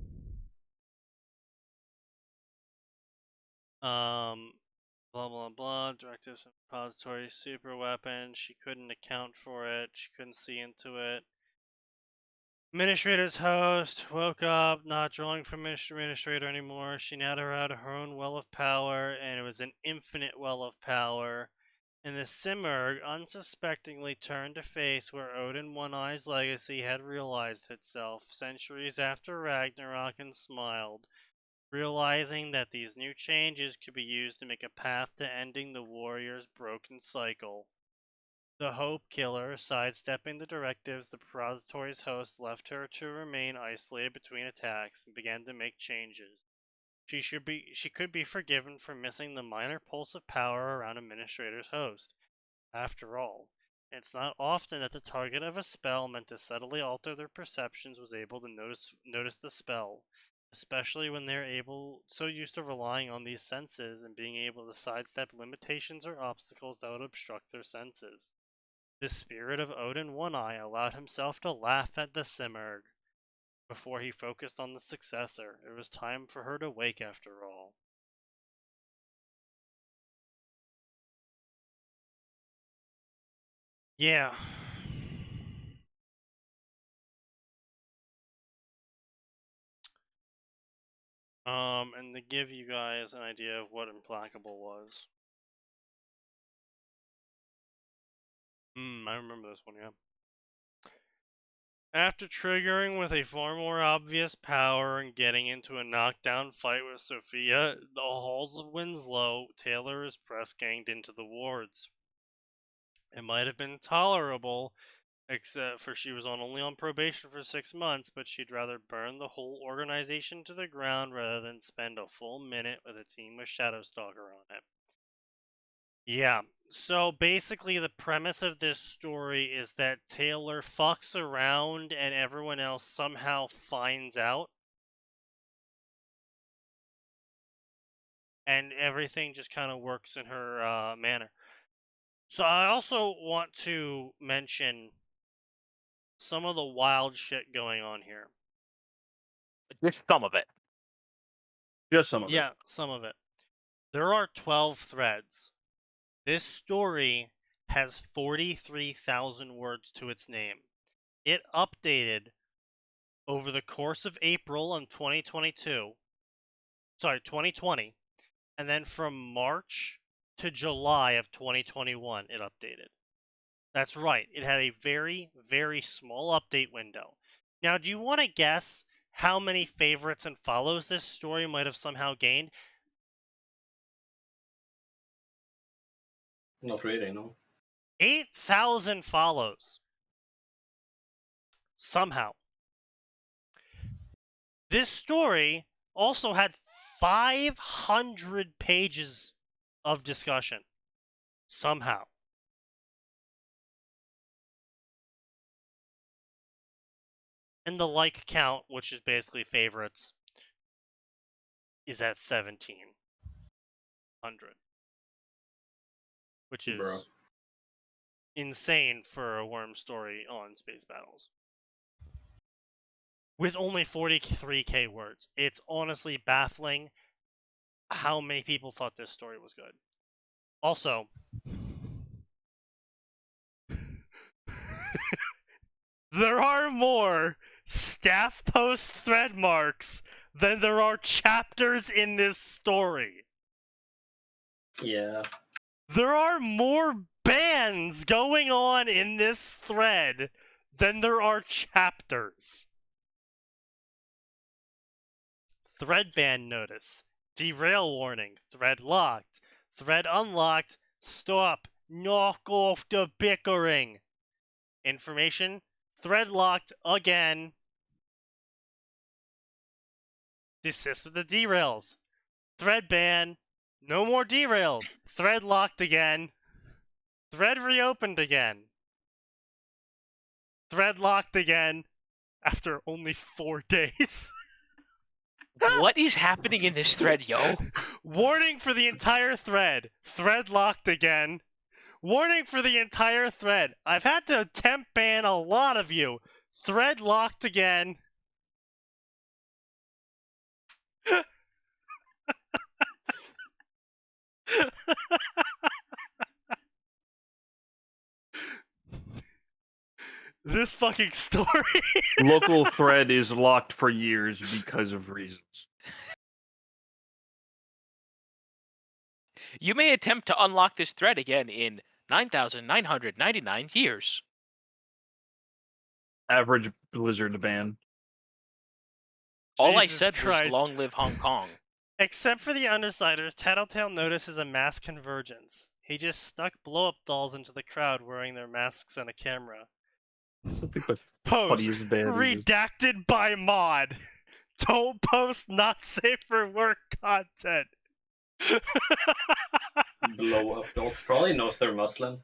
Blah blah blah. Directives from repository super weapon. She couldn't account for it. She couldn't see into it. Administrator's host woke up, not drawing from administrator anymore. She now had her own well of power, and it was an infinite well of power. And the Simurg unsuspectingly turned to face where Odin One-Eye's legacy had realized itself centuries after Ragnarok, and smiled, realizing that these new changes could be used to make a path to ending the warrior's broken cycle. The Hope Killer, sidestepping the directives the repository's host left her to remain isolated between attacks, and began to make changes. She could be forgiven for missing the minor pulse of power around Administrator's host. After all, it's not often that the target of a spell meant to subtly alter their perceptions was able to notice the spell, especially when they're so used to relying on these senses and being able to sidestep limitations or obstacles that would obstruct their senses. The spirit of Odin One-Eye allowed himself to laugh at the Simurg. Before he focused on the successor, it was time for her to wake after all. Yeah. And to give you guys an idea of what Implacable was. I remember this one, yeah. After triggering with a far more obvious power and getting into a knockdown fight with Sophia, the halls of Winslow, Taylor is press-ganged into the wards. It might have been tolerable, except for she was only on probation for 6 months, but she'd rather burn the whole organization to the ground rather than spend a full minute with a team with Shadowstalker on it. Yeah, so basically the premise of this story is that Taylor fucks around and everyone else somehow finds out. And everything just kind of works in her manner. So I also want to mention some of the wild shit going on here. Just some of it. Just some of it. Yeah, some of it. There are 12 threads. This story has 43,000 words to its name. It updated over the course of April of 2020, and then from March to July of 2021, it updated. That's right, it had a very, very small update window. Now, do you want to guess how many favorites and follows this story might have somehow gained? Not really, no. 8,000 follows. Somehow. This story also had 500 pages of discussion. Somehow. And the like count, which is basically favorites, is at 1,700. Which is Bro. insane for a worm story on space battles. With only 43k words. It's honestly baffling how many people thought this story was good. Also, there are more staff post thread marks than there are chapters in this story. Yeah. There are more bans going on in this thread than there are chapters. Thread ban notice. Derail warning. Thread locked. Thread unlocked. Stop. Knock off the bickering. Information. Thread locked again. Desist with the derails. Thread ban. No more derails. Thread locked again. Thread reopened again. Thread locked again after only 4 days. What is happening in this thread, yo? Warning for the entire thread. Thread locked again. Warning for the entire thread. I've had to temp ban a lot of you. Thread locked again. This fucking story. Local thread is locked for years because of reasons. You may attempt to unlock this thread again in 9,999 years. Average Blizzard ban. All I Jesus said Christ. was long live Hong Kong. Except for the Undersiders, Tattletale notices a mass convergence. He just stuck blow-up dolls into the crowd wearing their masks and a camera. Something but Post funniest ban. redacted by mod. Don't post not safe for work content. Blow up dolls. Probably knows they're Muslim.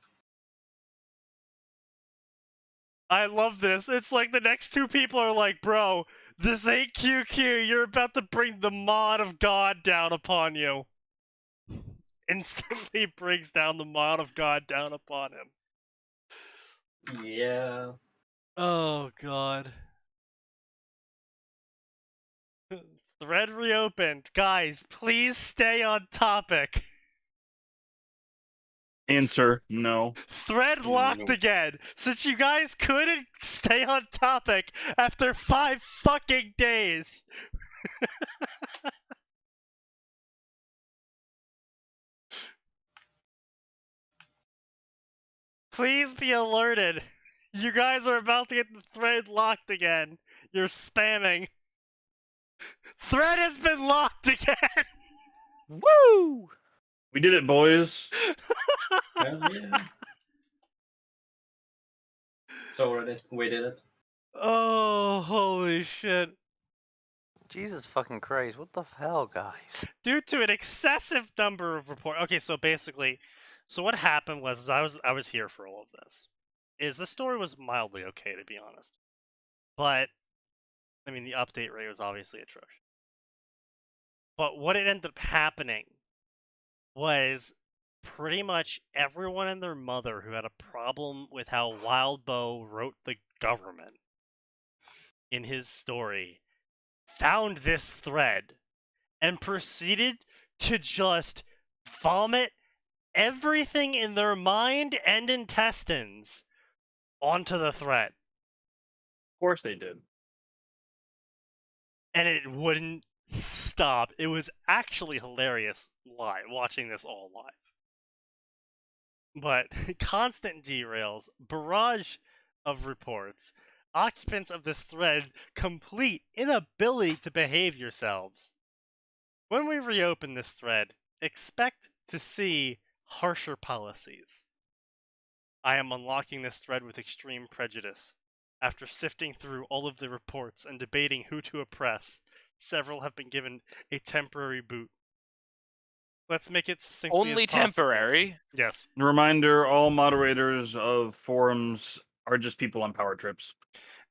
I love this. It's like the next two people are like, bro, this ain't QQ. You're about to bring the mod of God down upon you. Instantly brings down the mod of God down upon him. Yeah. Oh, God. Thread reopened. Guys, please stay on topic. Answer, no. Thread locked again. Since you guys couldn't stay on topic after 5 fucking days. Please be alerted. You guys are about to get the thread locked again. You're spamming. Thread has been locked again. Woo! We did it, boys. Hell yeah. So we did it. Oh, holy shit. Jesus fucking Christ, what the hell, guys? Due to an excessive number of reports. Okay, so basically, so what happened was I was here for all of this. The story was mildly okay, to be honest. But, I mean, the update rate was obviously atrocious. But what it ended up happening was pretty much everyone and their mother who had a problem with how Wildbow wrote the government in his story found this thread and proceeded to just vomit everything in their mind and intestines onto the thread. Of course they did. And it wouldn't stop. It was actually hilarious watching this all live. But constant derails, barrage of reports, occupants of this thread complete inability to behave yourselves. When we reopen this thread, expect to see harsher policies. I am unlocking this thread with extreme prejudice. After sifting through all of the reports and debating who to oppress, several have been given a temporary boot. Let's make it succinctly Only as possible. temporary. Yes. Reminder, all moderators of forums are just people on power trips.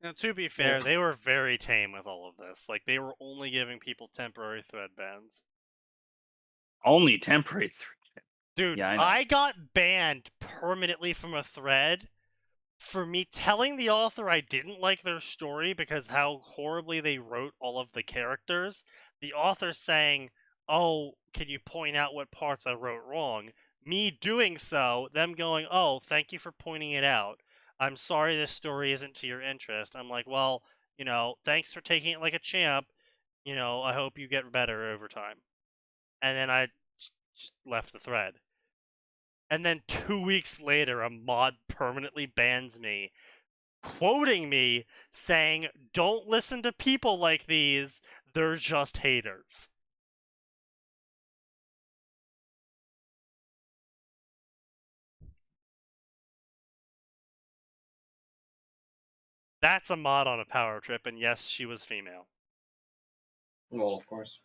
Now, to be fair, they were very tame with all of this. Like, they were only giving people temporary thread bans. Only temporary. Dude, Yeah, I know. I got banned permanently from a thread for me telling the author I didn't like their story because how horribly they wrote all of the characters. The author saying, "Oh, can you point out what parts I wrote wrong?" Me doing so, them going, "Oh, thank you for pointing it out. I'm sorry this story isn't to your interest." I'm like, well, thanks for taking it like a champ. I hope you get better over time. And then I just left the thread. And then 2 weeks later, a mod permanently bans me, quoting me, saying, "Don't listen to people like these, they're just haters." That's a mod on a power trip, and yes, she was female. Well, of course.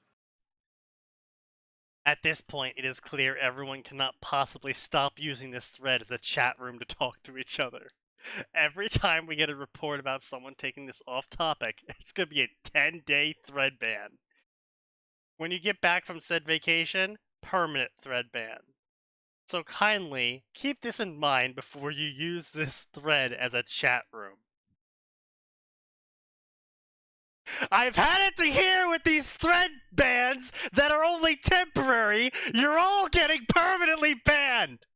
At this point, it is clear everyone cannot possibly stop using this thread as a chat room to talk to each other. Every time we get a report about someone taking this off topic, it's going to be a 10-day thread ban. When you get back from said vacation, permanent thread ban. So kindly keep this in mind before you use this thread as a chat room. I've had it to here with these thread bans that are only temporary. You're all getting permanently banned.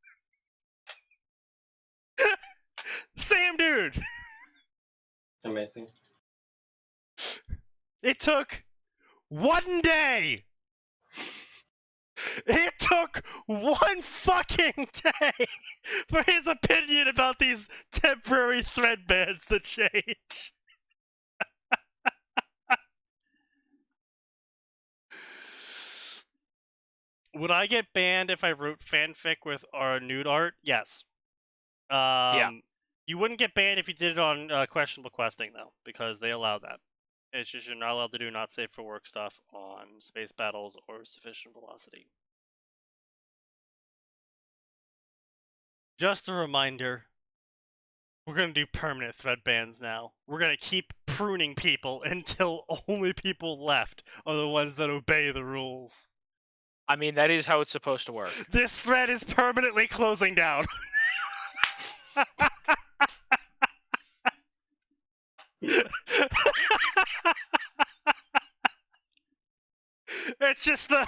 Same dude. Amazing. It took 1 day. It took 1 fucking day for his opinion about these temporary thread bans to change. Would I get banned if I wrote fanfic with our nude art? Yes. Yeah. You wouldn't get banned if you did it on questionable questing, though, because they allow that. It's just you're not allowed to do not safe for work stuff on space battles or sufficient velocity. Just a reminder, we're going to do permanent thread bans now. We're going to keep pruning people until only people left are the ones that obey the rules. I mean, that is how it's supposed to work. This thread is permanently closing down. It's just the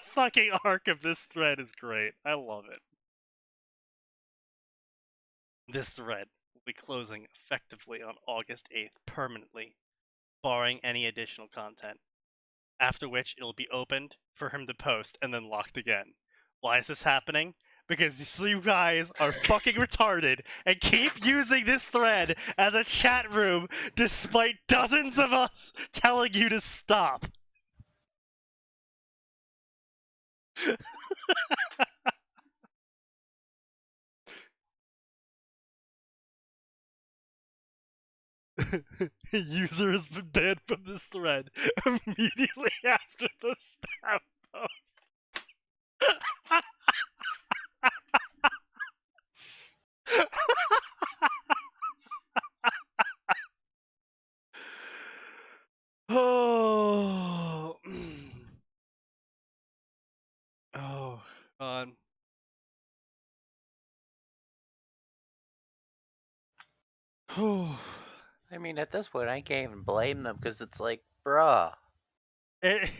fucking arc of this thread is great. I love it. This thread will be closing effectively on August 8th permanently, barring any additional content. After which it'll be opened for him to post and then locked again. Why is this happening? Because you guys are fucking retarded and keep using this thread as a chat room despite dozens of us telling you to stop. User has been banned from this thread immediately after the stab post. Oh, God. I mean, at this point, I can't even blame them because it's like, bruh. It's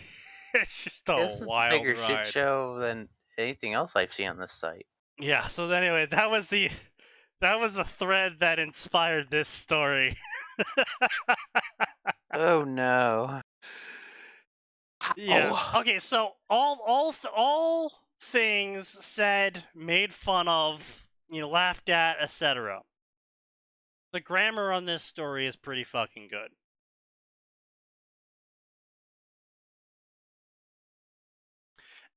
just a This is a wild bigger ride. shit show than anything else I've seen on this site. Yeah, so anyway, that was the thread that inspired this story. Oh no. Yeah. Oh. Okay, so all things said, made fun of, laughed at, etc. The grammar on this story is pretty fucking good.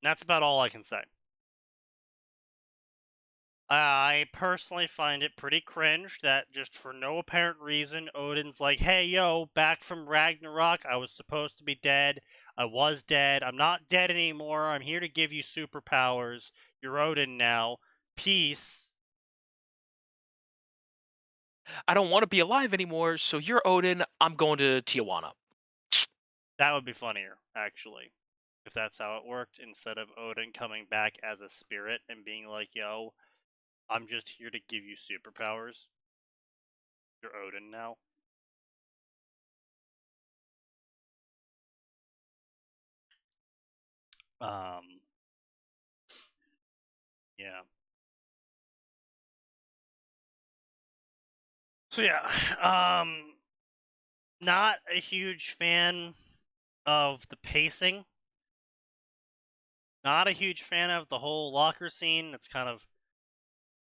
And that's about all I can say. I personally find it pretty cringe that just for no apparent reason, Odin's like, hey, yo, back from Ragnarok, I was supposed to be dead. I was dead. I'm not dead anymore. I'm here to give you superpowers. You're Odin now. Peace. I don't want to be alive anymore, so you're Odin. I'm going to Tijuana. That would be funnier, actually, if that's how it worked, instead of Odin coming back as a spirit and being like, yo, I'm just here to give you superpowers. You're Odin now. Yeah. So yeah, not a huge fan of the pacing. Not a huge fan of the whole locker scene. It's kind of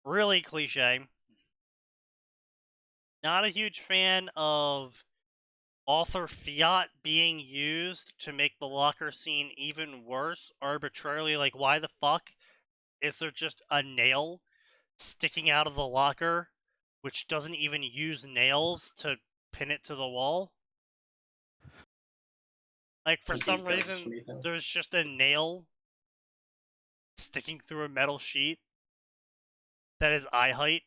really cliche. Not a huge fan of author fiat being used to make the locker scene even worse arbitrarily. Like, why the fuck is there just a nail sticking out of the locker which doesn't even use nails to pin it to the wall? Like, for some reason, there's just a nail sticking through a metal sheet that is eye height.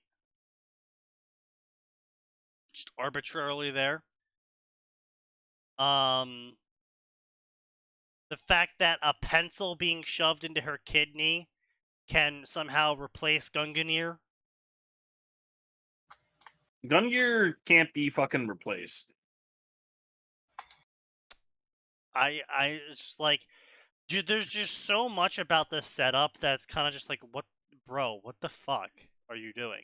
Just arbitrarily there. The fact that a pencil being shoved into her kidney can somehow replace Gungnir. Gungnir can't be fucking replaced. It's just like, dude, there's just so much about this setup that's kind of just like, what, bro, what the fuck are you doing?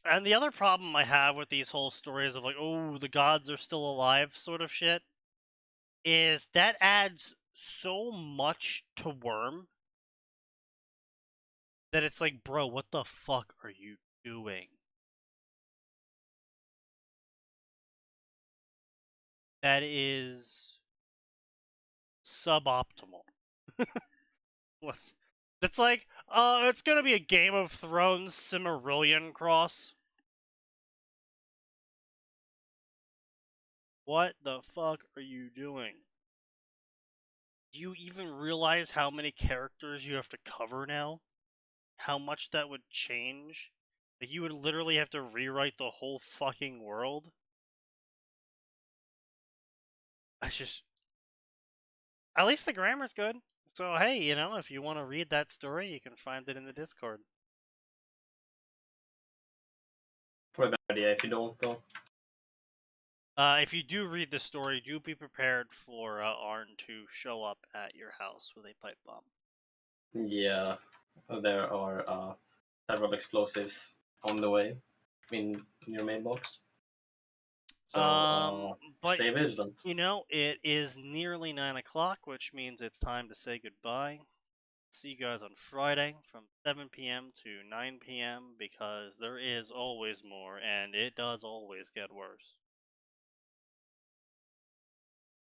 And the other problem I have with these whole stories of like, oh, the gods are still alive sort of shit, is that adds so much to Worm that it's like, bro, what the fuck are you doing? That is suboptimal. It's like, it's gonna be a Game of Thrones Silmarillion cross. What the fuck are you doing? Do you even realize how many characters you have to cover now? How much that would change? Like, you would literally have to rewrite the whole fucking world? I just... At least the grammar's good. So, hey, you know, if you want to read that story, you can find it in the Discord. For a bad idea if you don't, though. If you do read the story, do be prepared for Arn to show up at your house with a pipe bomb. Yeah, there are several explosives on the way in your mailbox. So But, stay vigilant. you know, it is nearly 9 o'clock, which means it's time to say goodbye. See you guys on Friday from 7 p.m. to 9 p.m. because there is always more, and it does always get worse.